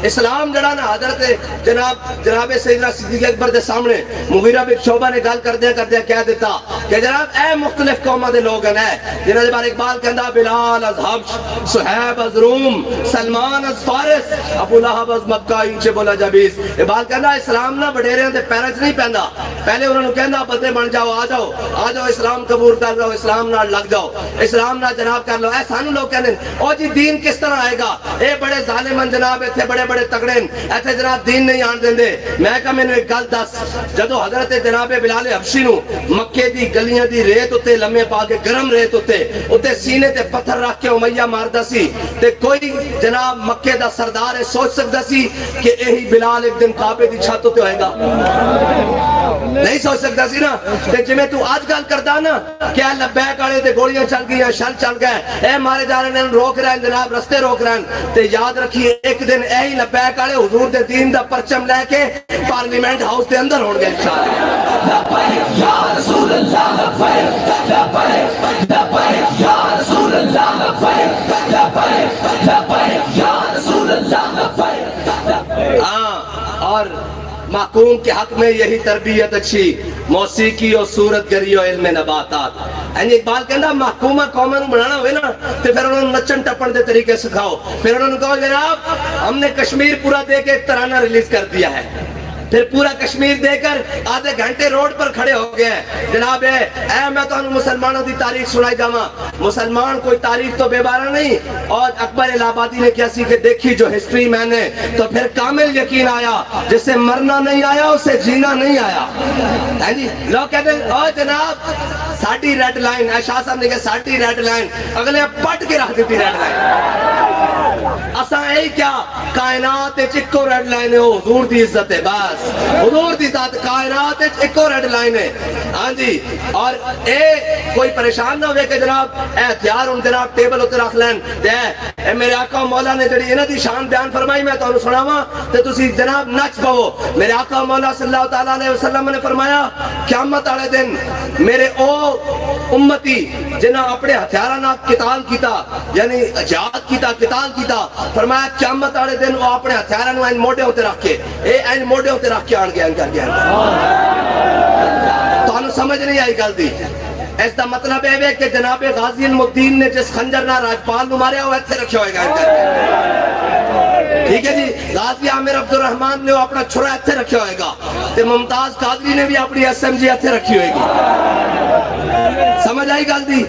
اسلام جڑا نا حضرت جناب سیدنا صدیق اکبر دے سامنے مغیرہ بن شعبہ نے گل کر دیا کہہ دیتا کہ جناب اے مختلف قوموں دے لوگ ہیں جنہاں دے بارے اقبال کہندا بلال از حبش صہیب از روم سلمان از فارس ابو لہب از مکہ انچے بولا جبیس اقبال کہندا اسلام نہ بڑیریاں دے پیراں وچ نہیں پیندا پہلے انہوں نے کہندا بندے بن جاؤ آ جاؤ اسلام قبول کر لو اسلام نہ لگ جاؤ اسلام نہ جناب کر لو اے سانو لوگ کہنے او جی دین کس طرح آئے گا اے بڑے ظالمن جناب ایتھے بڑے بڑے تگڑے ایتھے جناب دین نہیں آن دیندے میں کہا میں نے ایک گل دس جدو حضرت جناب بلال حبشی نو مکے دی گلیاں دی ریت اتے لمحے پا کے گرم ریت اتے سینے تے پتھر رکھ کے امیہ ماردا سی تے کوئی جناب مکے دا سردار سوچ سکدا سی کہ یہی بلال ایک دن کعبے دی چھت تے ہوئے گا نہیں سوچ سکتا سی نا تے جی میں تو آج گل کردا نا کیا لبیک آڑے تے گوڑیاں چل گئی ہیں شل چل گئے اے مارے جا رہے ہیں روک رہے ہیں جناب رستے روک رہے ہیں تے یاد رکھیے ایک دن اے ہی لبیک آڑے حضور دے دین دا پرچم لے کے پارلیمنٹ ہاؤس دے اندر ہون گے انشاءاللہ لبیک یا رسول اللہ لبیک لبیک لبیک یا رسول اللہ لبیک لبیک لبیک یا رسول اللہ لبیک اور محکوم کے حق میں یہی تربیت اچھی موسیقی اور صورت گری اور علم نباتات یعنی اقبال کہنا محکومہ قوموں بنانا ہوئے نا تو پھر انہوں نے نچن ٹپن دے طریقے سکھاؤ پھر انہوں نے کہا جناب ہم نے کشمیر پورا دے کے ایک ترانہ ریلیز کر دیا ہے پھر پورا کشمیر دے کر آدھے گھنٹے روڈ پر کھڑے ہو گئے ہیں جناب اے میں تو مسلمانوں دی تاریخ سنائی جاما مسلمان کوئی تاریخ تو بے بارہ نہیں اور اکبر الہ آبادی نے کیا سی کہ دیکھی جو ہسٹری میں نے تو پھر کامل یقین آیا جسے مرنا نہیں آیا اسے جینا نہیں آیا لوگ کہتے ہیں او جناب ساٹھی ریڈ لائن شاہ صاحب نے کہا ساٹھی ریڈ لائن اگلے پٹ کے رکھ دیتی ریڈ لائن اساں اے کیا کائنات چکو ریڈ لائن ہے حضور دی عزت ہے بس حضور دی ذات کائنات ایکو ریڈ لائن ہے ہاں جی اور اے کوئی پریشان نہ ہوئے کہ جناب اے ہتھیار ان جناب ٹیبل ہوتے رکھ لین اے میرے آقا مولا نے جڑی انہاں دی شان بیان فرمائی میں تانوں سناواں تے تسی جناب نچ پاؤ میرے آقا مولا صلی اللہ تعالی علیہ وسلم نے فرمایا قیامت والے دن میرے او امتی جنہاں اپنے ہتھیاراں نال قتال کیتا یعنی جہاد کیتا قتال کیتا فرمایا قیامت والے دن وہ اپنے ہتھیاراں نوں موڈے ہوتے رکھ کے اے این موڈے ہوتے رکھ کے آن گیا کر گیا تو انہوں سمجھ نہیں آئی گل دی اس دا مطلب ہے کہ جناب غازی المدین نے جس خنجر نہ راجپال نو ماریا وہ ایتھے رکھے ہوئے گا ٹھیک ہے جی غازی عامر عبد الرحمن نے وہ اپنا چھرا ایتھے رکھے ہوئے گا تے ممتاز قادری نے بھی اپنی ایس ایم جی ایتھے رکھی ہوئے گی سمجھ آئی گل دی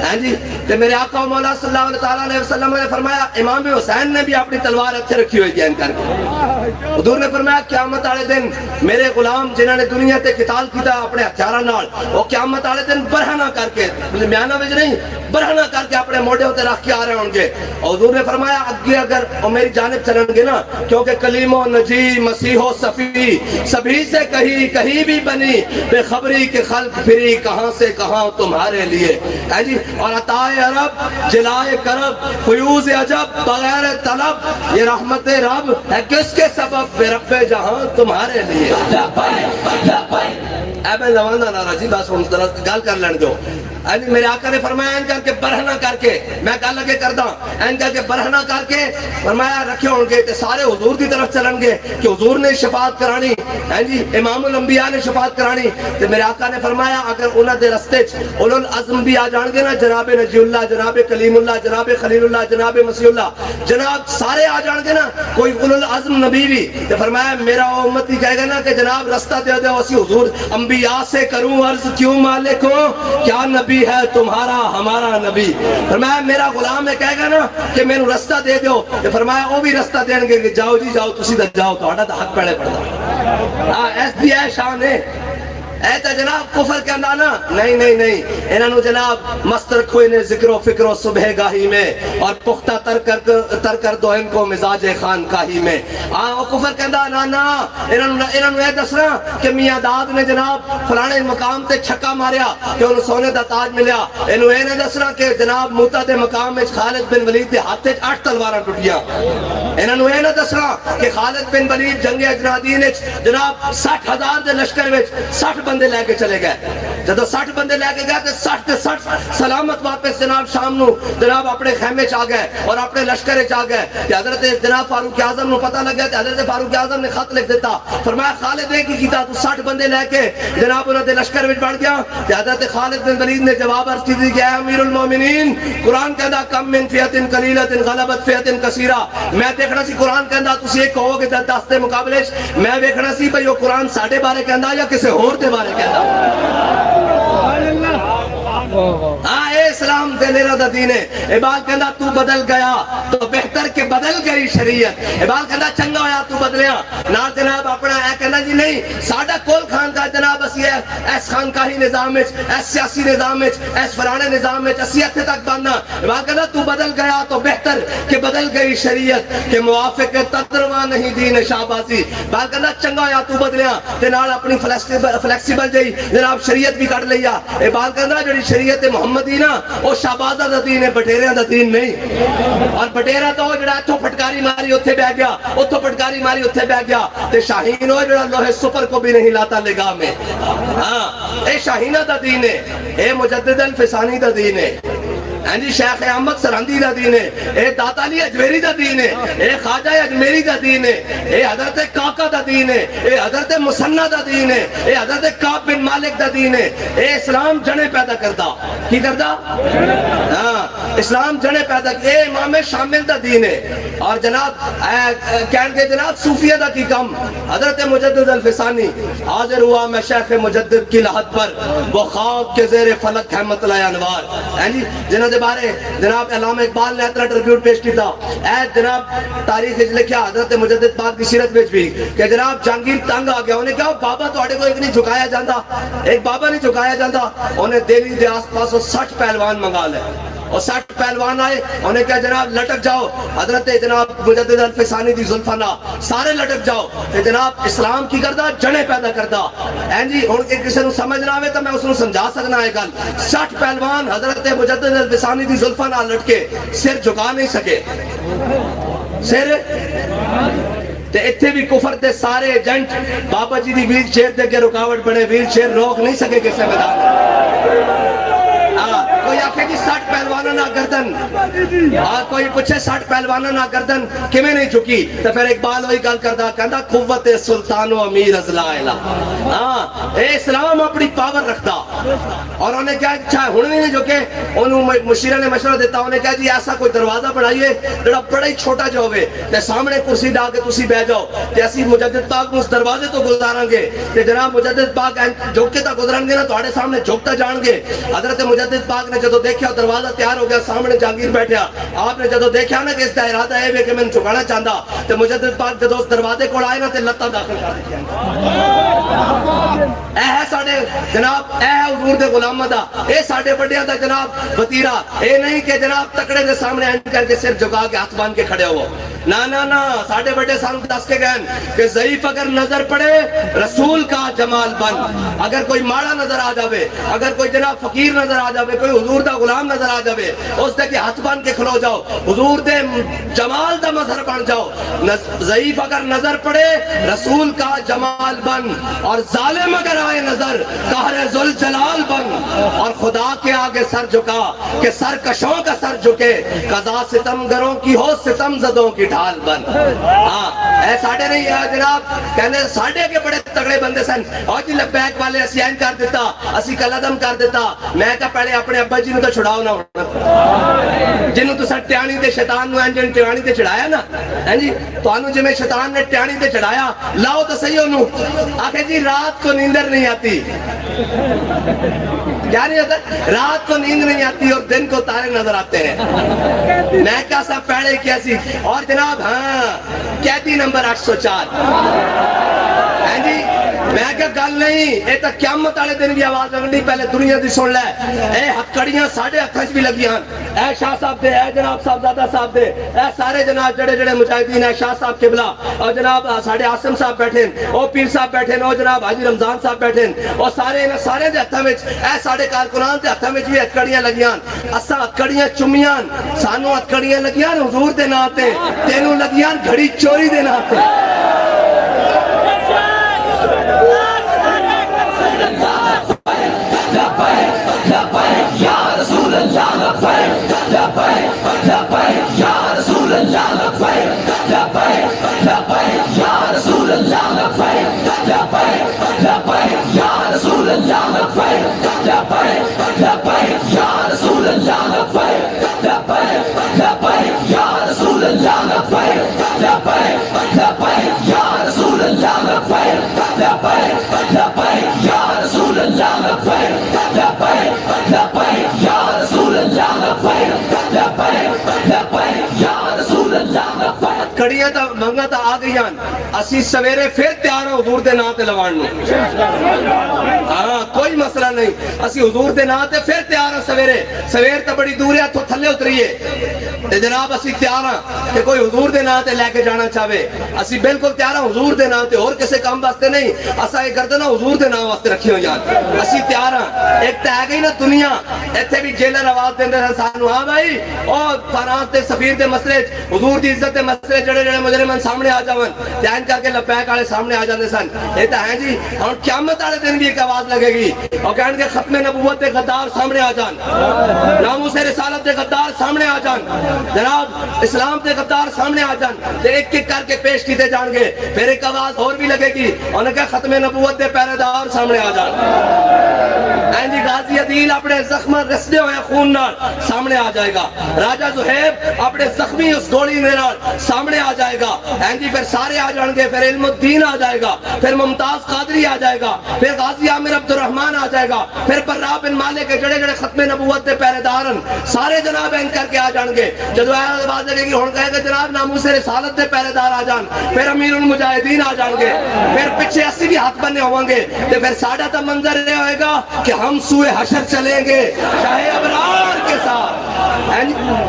ہیں جی تے میرے آقا مولا صلی اللہ علیہ وسلم نے فرمایا امام حسین نے بھی اپنی تلوار ایتھے رکھی ہوئی گین کر کے حضور نے فرمایا قیامت والے دن میرے غلام جنہوں نے دنیا تے قتال کیتا اپنے ہتھیاراں نال وہ قیامت والے دن برہنہ کر کے میانہ وچ نہیں برہنہ کر کے اپنے موڈے ہوتے رکھ کے آ رہے ہوں گے اور حضور نے فرمایا اگے اگر وہ میری جانب چلن گے نا کیونکہ کلیم و نجی مسیح و صفی سبھی سے کہیں بھی بنی بے خبری کے خلق پھری کہاں سے کہاں تمہارے لیے ہے جی اور عطائے عرب جلائے کرب فیوز عجب بغیر طلب یہ رحمت رب ہے کس کے سبب بے رب جہاں تمہارے لیے اے میں لوانا نارا جی بس ہوں گل کر لین دو. میرے آقا نے فرمایا این کر کے برہنا کر کے میں گل لگے کردا این کر کے برہنا کر کے فرمایا رکھے ہون گے تے سارے حضور کی طرف چلن گے کہ حضور نے شفاعت کرانی ہیں جی امام الانبیاء نے شفاعت کرانی. تے میرے آقا نے فرمایا اگر انہاں دے رستے چ اولو العزم بھی آ جان گے نا جناب نجی اللہ جناب کلیم اللہ جناب خلیل اللہ جناب مسیح اللہ جناب سارے آ جان گے نا کوئی اولو العزم نبی بھی تے فرمایا میرا امتی کہے گا نا کہ جناب رستہ دے دو اسی حضور انبیاء سے کروں عرض کیوں مالک ہو کیا نبی ہے تمہارا ہمارا نبی. فرمایا میرا غلام ہے کہے گا نا کہ میں رستہ دے دو تے فرمایا وہ بھی رستہ دیں گے کہ جاؤ جی جاؤ تسی تے جاؤ تہاڈا تے حق پڑے پڑدا. ہاں ایس دی ہے شان ہے اے تا جناب کفر کہندا نا نہیں نہیں نہیں انہاں نو جناب مست رکھو انہیں ذکر و فکر و صبح گاہی میں اور پختہ تر کر دو ان کو مزاج خان کاہی میں. وہ کفر کہندا نا نا انہاں نو اے دسنا کہ میاں داد نے جناب فلانے مقام تے چھکا ماریا کہ انہوں سونے دا تاج ملیا. انہوں اے نے دسنا کہ جناب موتا دے مقام میں خالد بن ولید دے ہاتھ تے 8 تلواراں ٹوٹیاں. انہاں نو اے نہ دسنا کہ خالد بن ولید جنگ اجنادین وچ جناب 60,000 دے لشکر وچ 60 بندے لے کے چلے گئے. جدو 60 بندے لے کے گئے تو 60 سلامت واپس جناب شام نو جناب اپنے خیمے چاہ گئے اور اپنے لشکر چاہ گئے. کہ حضرت جناب فاروق اعظم نو پتہ لگ گیا کہ حضرت فاروق اعظم نے خط لکھ دیتا فرمایا خالد نے کی کیتا تو 60 بندے لے کے جناب انہوں نے لشکر وچ بڑھ گیا. کہ حضرت خالد بن ولید نے جواب عرض کی کہ اے امیر المومنین قرآن کہندا کم من فئۃ قلیلۃ غلبت فئۃ کثیرہ. میں دیکھنا سی قرآن کہندا تسی ایک کہو کہ 10 دے مقابلے میں دیکھنا سی بھئی وہ قرآن ساڈے بارے کہندا یا کسے ہور دے بارے کہندا. ہاں اے اسلام دے میرا دا دین ہے. اقبال کہندا تو بدل گیا تو بہتر کہ بدل گئی شریعت. اقبال کہندا چنگا ہویا تو بدلیا نہ جناب اپنا اے کہنا جی نہیں ساڈا کول خان کا جناب اسی ایس خانقاہی نظام وچ ایس سیاسی نظام وچ ایس فلانے نظام وچ اسی اتھے تک بننا. اقبال کہندا تو بدل گیا تو بہتر کہ بدل گئی شریعت کہ موافق تدروا نہیں دین شہبازی. اقبال کہندا چنگا ہویا تو بدلیا تے نال اپنی فلیکسیبل جئی جناب شریعت بھی کٹ لیا. اقبال کہندا جڑی شریعت محمدی نا وہ شہبازہ دا دین ہے بٹیریاں دا دین نہیں. اور بٹیرا تو جڑا اتھوں پھٹکاری ماری اتھے بیٹھ گیا اتھوں پھٹکاری ماری اتھے بیٹھ گیا تے شاہین ہو جڑا لوہے سپر کو بھی نہیں لاتا نگاہ میں. ہاں اے شاہینہ دا دین ہے اے مجدد الفسانی دا دین ہے جی شیخ احمد سرہندی دا دین ہے اے داتا علی اجمیری دا دین ہے اے خواجہ اجمیری دا دین ہے اے حضرت کاکا دا دین ہے اے حضرت مسنہ دا دین ہے اے حضرت کعب بن مالک دا دین ہے. اے اسلام جنے پیدا کردا کی کردا ہاں اسلام جنے پیدا اے امام شامل دا دین ہے. اور جناب کہن کے جناب صوفیہ دا کی کم حضرت مجدد الفسانی حاضر ہوا میں شیخ مجدد کی لحد پر وہ خواب کے زیر فلک ہے مطلع انوار. جی جنہوں دے بارے جناب علامہ اقبال نے اتنا ٹربیوٹ پیش کیتا اے جناب تاریخ لکھیا حضرت مجدد پاک کی سیرت وچ بھی کہ جناب جہانگیر تنگ آ گیا انہیں کہا بابا تواڈے کو ایک نہیں جھکایا جاندا ایک بابا نہیں جھکایا جاندا. انہیں دہلی دے آس پاس 60 پہلوان منگا لے اور 60 پہلوان آئے انہیں کہا جناب لٹک جاؤ حضرت جناب مجدد الفسانی دی زلفانہ سارے لٹک جاؤ. کہ جناب اسلام کی کردا جنے پیدا کردا. این جی ہن کہ کسی نو سمجھ نہ آوے تو میں اس نو سمجھا سکنا ہے گل 60 پہلوان حضرت مجدد الفسانی دی زلفانہ لٹ کے سر جھکا نہیں سکے سر تے اتھے بھی کفر دے سارے ایجنٹ بابا جی دی ویل چیئر دے کے رکاوٹ بنے ویل چیئر روک نہیں سکے کسے میدان. کوئی آکھے جی 60 پہلوانہ نہ گردن کوئی پوچھے 60 پہلوانہ نہ گردن کمیں نہیں چکی تو پھر اقبال وہی گل کردا کہندا قوت سلطان و امیر از لا الہ. اے اسلام اپنی پاور رکھدا اور انہیں کہا اچھا ہن نہیں جو کہ انہوں مشیرہ نے مشورہ دیتا انہیں کہا جی ایسا کوئی دروازہ بنائیے جڑا بڑا ہی چھوٹا جو ہوئے تے سامنے کرسی ڈا کے تسی بیٹھ جاؤ تے اسی مجدد پاک اس دروازے تو گزاریں گے تے جناب مجدد پاک جھک کے تا گزرن گے نا تواڈے سامنے جھکتا جان گے. حضرت مجدد پاک نے جدو دیکھا دروازہ تیار ہو گیا سامنے جہانگیر بیٹھیا آپ نے جدو دیکھا نا کہ اس کا ارادہ ہے کہ میں چھکانا چاہتا تو مجدد پاک جدو اس دروازے کو آئے نا تو لتاں داخل کر دیا. اے ہے ساڑے جناب اے ہے حضور دے غلامہ دا اے ساڑے بڑیاں دا جناب وطیرہ اے نہیں کہ جناب تکڑے دے سامنے آئیں کر کے صرف جگا کے ہاتھ بان کے کھڑے ہو. نا نا نا ساڑے بڑے سامنے دس کے گئن کہ ضعیف اگر نظر پڑے رسول کا جمال بن. اگر کوئی ماڑا نظر آ جاوے اگر کوئی جناب فقیر نظر آ جاوے کوئی حضور دا دا غلام نظر آ جاوے اس دے کہ ہاتھ بن کے کھلو جاؤ حضور دے جمال دا مظہر بن جاؤ ضعیف اگر نظر پڑے رسول کا جمال بن اور ظالم اگر آئے نظر قہر ذوالجلال بن اور خدا کے آگے سر جھکا کہ سرکشوں کا سر جھکے قضا ستمگروں کی ہو ستم زدوں کی ڈھال بن ہاں اے ساڑھے نہیں ہے جناب کہنے ساڑھے کے بڑے تگڑے بندے سن اور جی لبیک والے اسی این کر دیتا اسی کلدم کر دیتا میں کہا پہلے اپنے ابا جی نے تو چھڑاؤ نہ ہونا جنہوں تو سر ٹیانی دے شیطان نو این جن ٹیانی دے چڑھایا نا ہیں جی تو انہوں جی میں شیطان نے ٹیانی دے چڑھایا لاؤ تو صحیح انہوں آکھے جی رات کو نیندر نہیں آتی کیا نہیں ہوتا رات کو نیند نہیں آتی اور دن کو تارے نظر آتے ہیں میں کہا سا پہلے کیسی اور جناب ہاں قیدی نمبر 804 ہیں جی میں کہا گل نہیں اے تا قیامت والے دن بھی آواز لگنی پہلے دنیا دی سن لے اے ہتکڑیاں ساڑھے ہتھاں بھی لگیاں اے شاہ صاحب دے اے جناب صاحبزادہ صاحب دے اے سارے جناب جڑے جڑے مجاہدین اے شاہ صاحب قبلہ اور جناب ساڑھے عاصم صاحب بیٹھیں او پیر صاحب بیٹھیں او جناب حاجی رمضان صاحب بیٹھیں اور سارے دے ہتھاں وچ اے ساڑھے کارکنان دے ہتھاں وچ بھی ہتکڑیاں لگیاں اساں ہتکڑیاں چمیاں سانو ہتکڑیاں لگیاں حضور دے نام تے تینوں لگیاں گھڑی چوری دے نام تے یا رسول اللہ لبیک لبیک لبیک یا رسول اللہ لبیک لبیک لبیک یا رسول اللہ لبیک لبیک لبیک یا رسول اللہ لبیک لبیک لبیک یا رسول اللہ لبیک لبیک لبیک یا رسول اللہ لبیک لبیک لبیک یا رسول اللہ لبیک لبیک لبیک یا رسول اللہ لبیک لبیک لبیک یا رسول اللہ لبیک لبیک لبیک یا رسول اللہ لبیک کڑیاں تا منگا تا آ گئیاں اسی سویرے پھر تیار ہیں حضور دے نام تے لواننو ہاں کوئی مسئلہ نہیں اسی حضور دے نام تے پھر تیار ہیں سویر تا بڑی دور ہے تو تھلے اتریے تے جناب اسی تیار ہیں کہ کوئی حضور دے نام تے لے کے جانا چاہے اسی بالکل تیار ہیں حضور دے نام تے اور کسے کام واسطے نہیں اسا یہ گردنہ حضور دے نام واسطے رکھی ہو جان اسی تیار ہیں ایک تے آ گئی نا دنیا ایتھے بھی جیلر آواز دیندے ہیں سانو ہاں بھائی اور فرانس دے سفیر دے مسئلے حضور دی عزت دے مسئلے جڑے جڑے مجرمان سامنے آ جاون دھیان کر کے لبیک والے سامنے آ جاندے سن یہ تو ہے جی اور قیامت والے دن بھی ایک آواز لگے گی اور کہن کے ختم نبوت دے غدار سامنے آ جان ناموس رسالت دے غدار سامنے آ جان جناب اسلام دے غدار سامنے آ جان ایک ایک کر کے پیش کیتے جان گے پھر ایک آواز اور بھی لگے گی اور نے کہا ختم نبوت دے پہرے دار سامنے آ جان اینجی غازی عدیل اپنے زخم رسدے ہوئے خون نال سامنے آ جائے گا راجہ زہیب اپنے زخمی اس گولی نال سامنے آ جائے گا اینجی پھر سارے آ جائیں گے پھر علم الدین آ جائے گا پھر ممتاز قادری آ جائے گا پھر غازی عامر عبد الرحمن آ جائے گا پھر برا بن مالک کے جڑے جڑے ختم نبوت دے پہرے دارن سارے جناب این کر کے آ جان گے جدو آواز لگے گی ہون کہے گا جناب ناموس رسالت دے پہرے دار آ جان پھر امیر المجاہدین آ جان گے پھر پیچھے اسی بھی ہاتھ بننے ہوں گے تو پھر ساڑھا تا منظر یہ ہوئے گا کہ ہم سوئے حشر چلیں گے شاہ ابرار کے ساتھ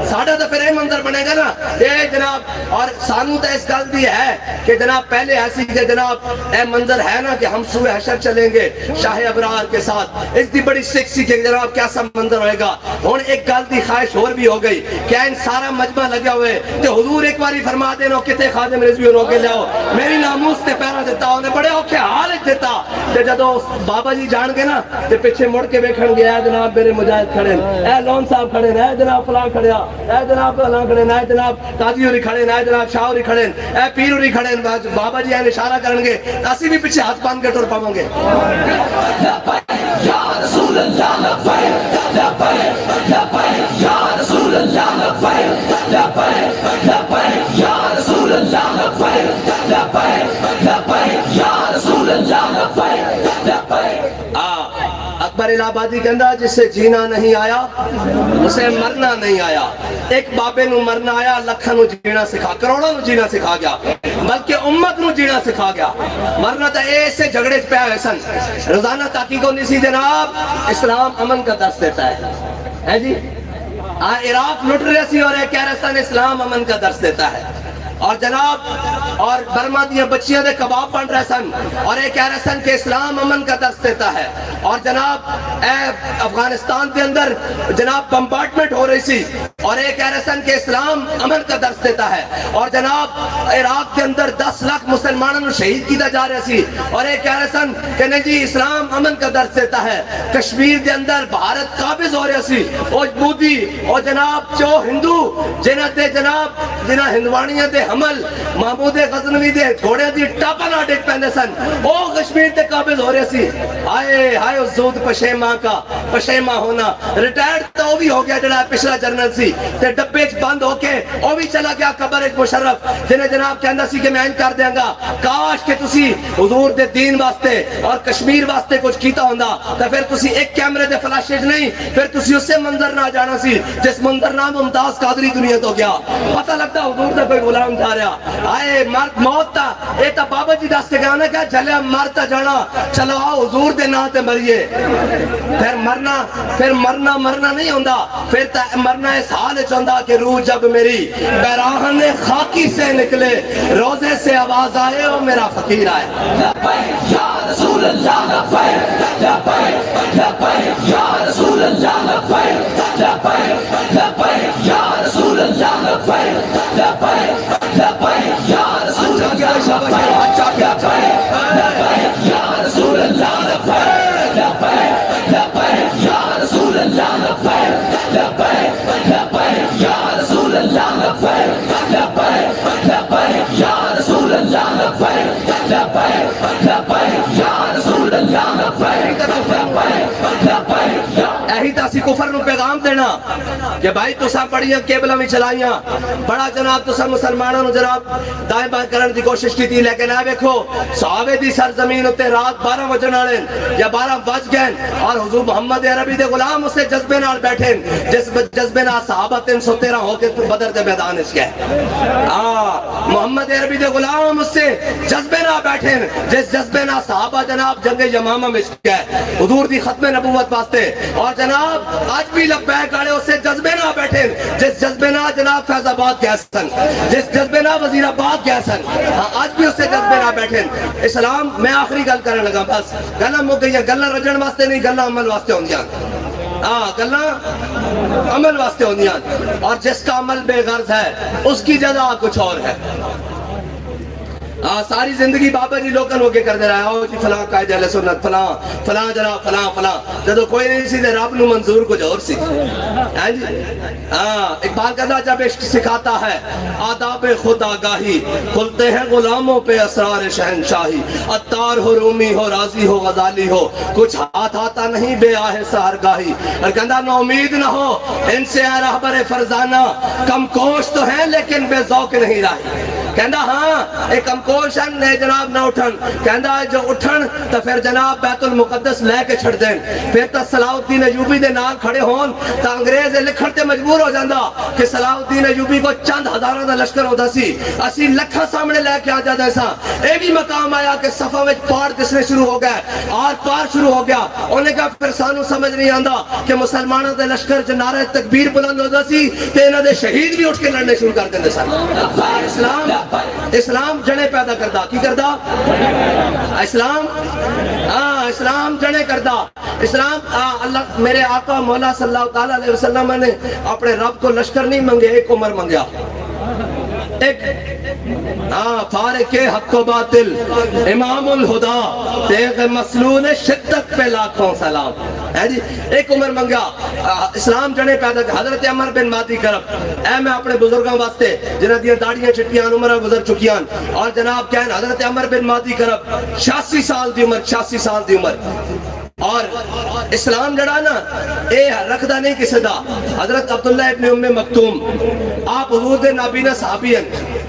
ساڑھا تا پھر یہ منظر بنے گا نا یہ جناب اور سانو تا اس گل دی ہے کہ جناب پہلے ایسی کہ جناب اے منظر ہے نا کہ ہم سوئے حشر چلیں گے شاہ ابرار کے ساتھ اس دی بڑی سکسی کہ جناب کیسا منظر ہوئے گا اور ایک گل دی خواہش اور بھی ہو گئی کہ ان سارا مجمع لگا ہوئے تو حضور ایک باری فرما دینا کتے خادم رضوی انہوں کے لیاؤ میری ناموس نے پیرا دیتا انہیں بڑے اوکے حالت دیتا کہ جدو بابا جی جان گے نا کہ پیچھے مڑ کے بیکھن گیا اے جناب میرے مجاہد کھڑے اے لون صاحب کھڑے اے جناب فلاں کھڑیا اے جناب فلاں کھڑے اے جناب قاضی ہوری کھڑے اے جناب شاہ ہوری کھڑے اے پیر ہوری کھڑے بابا جی این اشارہ کرن گے اسی بھی پیچھے ہاتھ باندھ کے ٹر پاؤں گے یا رسول اللہ لبیک لبیک لبیک یا رسول اللہ لبیک لبیک لبیک یا رسول اللہ لبیک لبیک لبیک یا رسول اللہ لبیک لبیک اکبر الہ آبادی کہندا جس سے جینا نہیں آیا اسے مرنا نہیں آیا ایک بابے نو مرنا آیا لکھاں نو جینا سکھا کروڑوں نو جینا سکھا گیا بلکہ امت نو جینا سکھا گیا مرنا تا ایسے جھگڑے پہ آئے سن روزانہ تحقیق ہوندی سی جناب اسلام امن کا درس دیتا ہے جی عراق لٹ رہے سی اور کہہ رہے سن اسلام امن کا درس دیتا ہے اور جناب اور برما دیا بچیاں دے کباب بن رہے سن اور ایک کہہ رہے سن کہ اسلام امن کا درس دیتا ہے. اور جناب اے افغانستان کے اندر جناب بمبارڈمنٹ ہو رہی سی اور ایک کہہ رہے سن کہ اسلام امن کا درس دیتا ہے. اور جناب عراق کے اندر 10 لاکھ مسلمانوں شہید کیتا جا رہے سی اور ایک کہہ رہے سن کہ نہیں جی اسلام امن کا درس دیتا ہے. کشمیر کے اندر بھارت قابض ہو رہے سی اور مودی اور جناب جو ہندو جنہ تے جناب جنہ ہندوانیاں دے حمل محمود غزنوی دے گھوڑے دی ٹاپا نہ ڈگ پیندے سن او کشمیر تے قابض ہو رہے سی. آئے ہائے اس زود پشیماں کا پشیماں ہونا. ریٹائرڈ تو وہ بھی ہو گیا جناب پچھلا جنرل سی تے ڈبے بند ہو کے وہ بھی چلا گیا قبر ایک مشرف جنہیں جناب کہندا سی کہ میں ان کر دیاں گا. کاش کہ تسی حضور دے دین واسطے اور کشمیر واسطے کچھ کیتا ہوندا تے پھر تسی ایک کیمرے دے فلاشز نہیں پھر تسی اس سے منظر نہ جانا سی جس منظر نام ممتاز قادری دنیا تو گیا. پتہ لگتا حضور دا کوئی غلام جا رہا. آئے موت تا اے تا بابا جی دس کے گیا نا کہ جلیا مرتا جانا چلو آؤ حضور دے نا تے مریے. پھر مرنا نہیں ہوندا پھر تا مرنا اس حال چوندا کہ روح جب میری بیراہن خاکی سے نکلے روزے سے آواز آئے او میرا فقیر آئے. لبیک یا رسول اللہ لبیک لبیک لبیک یا رسول اللہ لبیک لبیک لبیک یا رسول اللہ لبیک لبیک لبیک یا رسول اللہ لبیک لبیک یا رسول اللہ لبیک لبیک لبیک یا رسول اللہ لبیک لبیک لبیک یا رسول اللہ لبیک لبیک لبیک یا رسول اللہ لبیک لبیک لبیک یا رسول اللہ لبیک لبیک لبیک. یہی تاسی کفر نو پیغام دینا کہ بھائی تساں بڑیاں کیبلاں بھی چلائیاں بڑا جناب تساں مسلمانوں جناب دائیں بائیں کرن دی کوشش کی تھی لیکن آئے دیکھو صحابے دی سرزمین ہوتے رات 12 بجن آلیں یا 12 بج گئے اور حضور محمد عربی دے غلام اسے جذبے نال بیٹھیں جس جذبے نال صحابہ 313 ہو کے بدر دے میدان اس گئے. محمد عربی دے غلام اس سے جذبے نال بیٹھیں جس جذبے نال صحابہ جناب جنگ یمامہ میں گئے حضور دی ختم نبوت واسطے. اور جناب آج بھی لبیک آڑے اسے جذبے نہ بیٹھیں جس جذبے نہ جناب فیض آباد گیا سن جس جذبے نہ وزیر آباد گیا سن آج بھی اسے جذبے نہ بیٹھیں. اسلام میں آخری گل کرنے لگا بس گلہ مک گئی ہیں گلہ رجن واسطے نہیں گلہ عمل واسطے ہوں دیاں گلہ عمل واسطے ہوں دیاں اور جس کا عمل بے غرض ہے اس کی جزا کچھ اور ہے. ساری زندگی بابا جی لوکل ہو کے کر دے رہا ہے آؤ جی فلاں قائد اہل سنت فلاں فلاں جناب فلاں فلاں جدو کوئی نہیں سی دے رب نو منظور کچھ اور سی. اقبال کہتا جب عشق سکھاتا ہے آداب خود آگاہی کھلتے ہیں غلاموں پہ اسرار شہنشاہی. عطار ہو رومی ہو رازی ہو غزالی ہو کچھ ہاتھ آتا نہیں بے آہ سہرگاہی. اور کہتا نا امید نہ ہو ان سے اے رہبر فرزانہ کم کوش تو ہیں لیکن بے ذوق نہیں راہی. کہندا ہاں ایک کمکوشن نے جناب نہ اٹھن کہندا جو اٹھن تو پھر جناب بیت المقدس لے کے چھڑ دیں پھر تو صلاح الدین ایوبی دے نال کھڑے ہون تو انگریز لکھن تے مجبور ہو جاندا کہ صلاح الدین ایوبی کو چند ہزاراں دا لشکر ہوتا سی اسی لکھاں سامنے لے کے آ جاتا سا. اے بھی مقام آیا کہ صفا وچ پار دسنے شروع ہو گئے آر پار شروع ہو گیا. انہیں کہا پھر سانو سمجھ نہیں آندا کہ مسلمانوں دے لشکر جو نعرہ تکبیر بلند ہوتا سی تے انہاں دے شہید بھی اٹھ کے لڑنے شروع کر دیندے سن. اسلام جڑے پیدا کردا کی کردا اسلام جڑے کردا. اسلام اللہ میرے آقا مولا صلی اللہ علیہ وسلم نے اپنے رب کو لشکر نہیں منگے ایک عمر منگیا ایک فارق حق و باطل امام الہدا تیغ مسلول شدت پہ لاکھوں سلام ہے جی ایک عمر منگا. اسلام جنے پیدا حضرت عمر بن مادی کرب اے میں اپنے بزرگوں واسطے جنہ دیاں داڑیاں چھٹیاں عمرہ گزر چکیاں اور جناب کہن حضرت عمر بن مادی کرب 86 سال دی عمر اور اسلام جڑا نا اے رکھدا نہیں کسی دا. حضرت عبداللہ ابن ام مکتوم آپ حضور دے نابینا صحابی ہیں.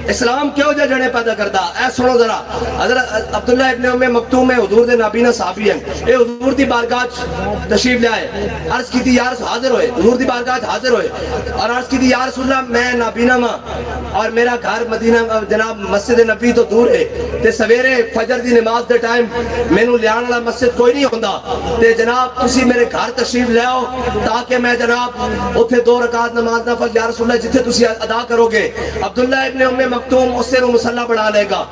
اسلام کیوں جڑے پیدا کردا اے سنو ذرا. حضرت عبداللہ ابن ام مکتوم ہے حضور دے نابینا صحابی ہیں. اے حضور دی بارگاہ تشریف لے آئے عرض کی تھی یا رسول حاضر ہوئے حضور دی بارگاہ حاضر ہوئے اور عرض کی تھی یا رسول اللہ میں نابینا ماں اور میرا گھر مدینہ جناب مسجد نبی تو دور ہے تے سویرے فجر دی نماز دے ٹائم مینوں لیان والا مسجد کوئی نہیں ہوندا تے جناب تسی میرے گھر تشریف لے آؤ تاکہ میں جناب اتھے 2 رکعت نماز نفل یا رسول اللہ جتھے تسی ادا کرو گے. عبداللہ ابن ام مکتوم اس سے وہ مسلح بڑھا لے گا.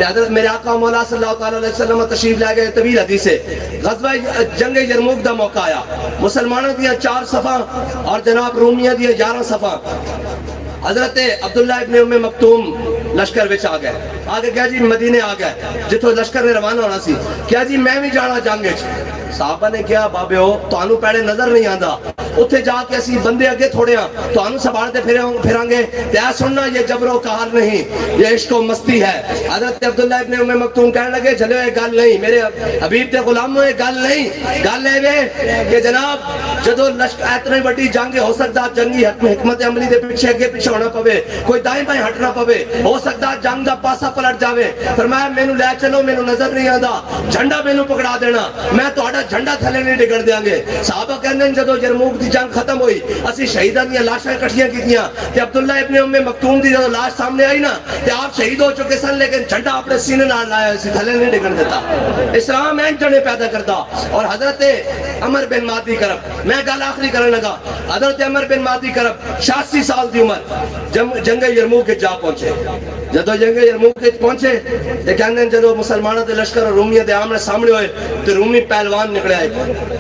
حضرت میرے آقا مولا صلی اللہ علیہ وسلم تشریف لے گئے. طویل حدیث ہے. غزوہ جنگ یرموک دا موقع آیا. مسلمانوں دیا 4 صفاں اور جناب رومیہ دیا 11 صفاں. حضرت عبداللہ ابن ام مکتوم لشکر وچ آ گئے. آگے کیا جی مدینے آ گئے جتوں لشکر نے روانہ ہونا سی. کیا جی میں بھی جانا جنگ وچ. صحابہ نے کیا بابے ہو تانوں پیڑے نظر نہیں آندا اتھے جا کے اسی بندے اگے تھوڑے ہاں تانوں سنبھالتے پھریں گے تے اے سننا یہ جبر و قہر نہیں یہ عشق و مستی ہے. حضرت عبداللہ ابن ام مکتوم کہنے لگے چلو یہ گل نہیں میرے حبیب تے غلاموں یہ گل نہیں. گل ہے کہ جناب جدو اتنی بڑی جنگ ہو سکتا جنگی حکمت عملی دے پیچھے اگے پیچھے ہونا پوے کوئی دائیں بائیں ہٹنا پوے ہو سکتا جنگ دا پاسا پلٹ جاوے. فرمایا مینوں لے چلو مینوں نظر نہیں آندا جھنڈا مینوں پکڑا دینا میں تہاڈا جھنڈا تھلے نہیں ڈگڑ دیاں گے. صحابہ کہندے جدو یرموک دی جنگ ختم ہوئی اسی شہیداں دی لاشاں اکٹھیاں کیتیاں تے عبداللہ ابن ام مکتوم دی جدو لاش سامنے آئی نا تے آپ شہید ہو چکے سن لیکن جھنڈا اپنے سینے نال لایا اسی تھلے نہیں ڈگڑ دیتا. اسلام این جنے پیدا کرتا. اور حضرت عمر بن معدی کرب میں گل آخری کرنے لگا. حضرت عمر بن معدی کرب 86 سال دی عمر جنگ یرموک کے جا پہنچے. جدو جنگ یرموک کے پہنچے تے کہندے جدو مسلمانوں دے لشکر اور رومیوں دے آمنے سامنے ہوئے تے رومی پہلوان نکلے آئے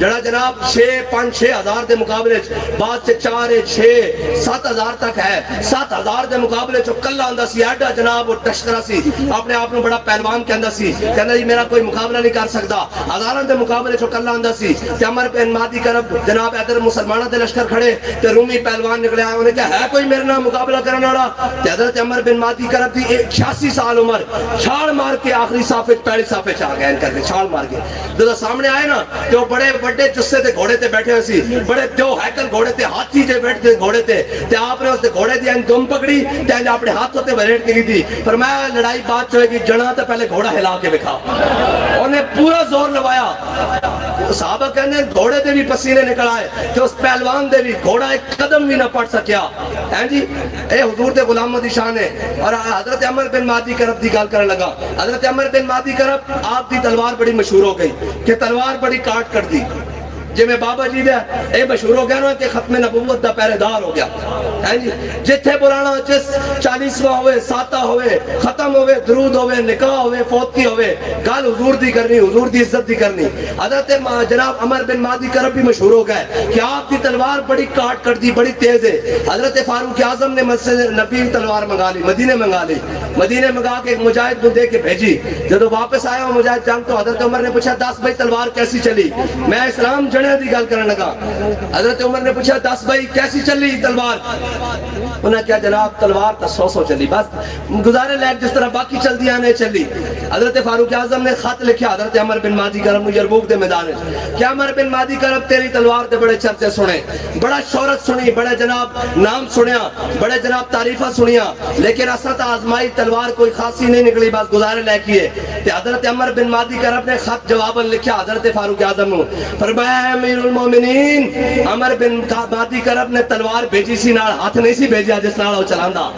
جڑا جناب 6-5-6 ہزار دے مقابلے بعد سے 4-6-7 ہزار تک ہے. 7 ہزار دے مقابلے چو کلا آندا سی ایڈا جناب وہ ٹشکرا سی اپنے آپ بڑا پہلوان کہندا سی کہندا جی میرا کوئی مقابلہ نہیں کر سکتا. ہزاراں دے مقابلے چو کلا آندا سی. تے عمر بن معدی کرب جناب ادھر مسلمانوں دے لشکر کھڑے تے رومی پہلوان نکلے آئے. انہیں کہا ہے کوئی میرے نام مقابلہ کرنے والا. تے حضرت عمر بن معدی کرب دی 86 سال عمر چھال مار کے آخری صافے پہلی صافے چ آ گئے کر کے چھال مار کے جب سامنے آئے نا کہ وہ بڑے بڑے جسے تے گھوڑے تے بیٹھے ہوئے سی بڑے دو ہیکل گھوڑے تے ہاتھی جے بیٹھتے گھوڑے تے آپ نے اس تے گھوڑے دی دم پکڑی تے اپنے ہاتھوں تے وریٹ کی تھی. فرمایا لڑائی بات ہوئے گی جنا تے پہلے گھوڑا ہلا کے دکھا. انہیں پورا زور لوایا. صحابہ کہنے گھوڑے دے بھی پسینے نکل آئے کہ اس پہلوان دے بھی گھوڑا ایک قدم بھی نہ پڑ سکیا. جی اے حضور دے غلاموں دی شان ہے. اور حضرت عمر بن معدی کرب دی گل کرنے لگا. حضرت عمر بن معدی کرب آپ دی تلوار بڑی مشہور ہو گئی کہ تلوار بڑی کاٹ کر دی. جی میں بابا جی دے اے مشہور ہو گیا نا کہ ختم نبوت دا پہرے دار ہو گیا. جتھے بلانا جس 40واں ہوئے ساتہ ہوئے ختم ہوئے درود ہوئے نکاح ہوئے فوتگی ہوئے گل حضور دی کرنی حضور دی عزت دی کرنی. حضرت جناب عمر بن معدی کرب بھی مشہور ہو گئے کہ آپ کی تلوار بڑی کاٹ کر دی بڑی تیز ہے. حضرت فاروق اعظم نے مسجد نبی تلوار منگا لی مدینے منگا لی. مدینے منگا کے ایک مجاہد کو دے کے بھیجی. جب واپس آیا وہ مجاہد جنگ تو حضرت عمر نے پوچھا 10 بھائی تلوار کیسی چلی. میں اسلام جنے دی گل کرنے لگا. حضرت عمر نے پوچھا 10 بھائی کیسی چلی تلوار. انہیں کیا جناب تلوار تا 100 چلی بس گزارے لائق جس طرح باقی چل دیا نہیں چلی. حضرت فاروق اعظم نے خط لکھا حضرت عمر بن معدی کرب یرموک دے میدان کیا عمر بن معدی کرب تیری تلوار دے بڑے چرچے سنے بڑا شہرت سنی بڑے جناب نام سنیا بڑے جناب تعریفہ سنیا لیکن اصل تا آزمائی تلوار کوئی خاصی نہیں نکلی بس گزارے لائق کیے. حضرت عمر بن معدی کرب نے خط جواباً لکھا حضرت فاروق اعظم نے. فرمایا امیر المومنین عمر بن معدی کرب نے تلوار بھیجی سی نال ہاتھ نہیں سی بھیجیا جس نال وہ چلاندا.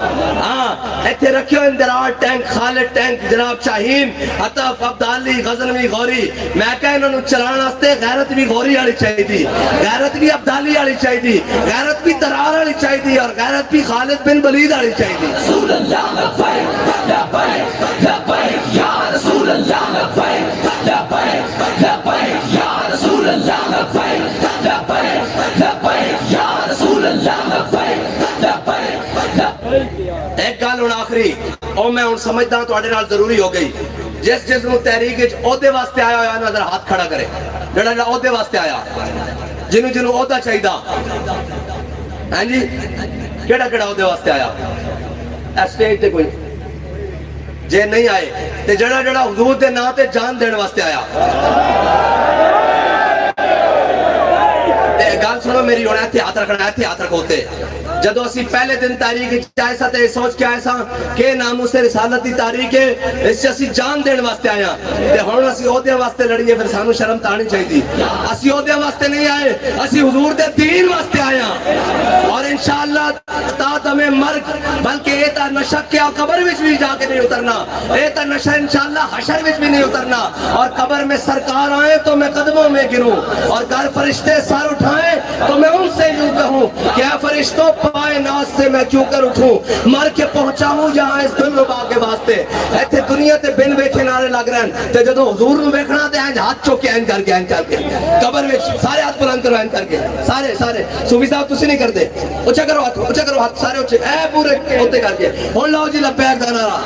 ہاں ایتھے رکھیو اندرار ٹینک خالد ٹینک جناب شاہین عطف عبدالی غزنوی غوری. میں کہا انہوں چلان واسطے غیرت بھی غوری والی چاہیے تھی غیرت بھی عبدالی والی چاہیے تھی غیرت بھی ترار والی چاہیے تھی اور غیرت بھی خالد بن ولید والی چاہیے تھی. رسول اللہ لبیک لبیک لبیک یا رسول اللہ لبیک لبیک لبیک یا رسول اللہ لبیک لبیک لبیک یا رسول اللہ لبیک لبیک لبیک. ایک گل ہن آخری اور میں ہن سمجھدا ہاں تواڈے نال ضروری ہو گئی. جس جس نو تحریک وچ عہدے واسطے آیا ہویا نا ذرا ہاتھ کھڑا کرے جڑا جڑا عہدے واسطے آیا جنوں جنوں عہدہ چاہیدا. ہاں جی کیڑا کیڑا عہدے واسطے آیا اسٹیج تے کوئی جے نہیں آئے تے جڑا جڑا حضور دے نام تے جان دین واسطے آیا. گل سنو میری ہونا ایتھے ہاتھ رکھنا ایتھے ہاتھ رکھو تے جدو اسی پہلے دن تاریخ چاہے سا تے سوچ کے آئے سا کہ ناموس رسالت دی تاریخ ہے اس سے اسی جان دین واسطے آیا تے ہن اسی عہدے واسطے لڑیے پھر سانو شرم تانی چاہیے اسی عہدے واسطے نہیں آئے اسی حضور دے دین واسطے آیا اور انشاءاللہ تا تمہیں مرگ بلکہ ایتا نشہ کیا قبر وچ بھی جا کے نہیں اترنا ایتا نشہ انشاءاللہ حشر وچ بھی نہیں اترنا اور قبر میں سرکار آئے تو میں قدموں میں گروں اور گر فرشتے سر اٹھائیں تو میں ان سے یوں کہوں کہ اے فرشتوں پائے ناز سے میں کیوں کر اٹھوں مر کے پہنچا ہوں یہاں اس دن ربا کے واسطے ایتھے دنیا تے بن ویکھے نعرے لگ رہے ہیں تے جدو حضور نو ویکھنا تے اینج ہاتھ چوکے اینج کر کے قبر وچ سارے ہاتھ بلند کرو اینج کر کے سارے صوفی صاحب تسی نہیں کرتے اونچا کرو ہاتھ سارے اونچے اے پورے اوتے کر کے ہن لاؤ جی لبیک دا نعرہ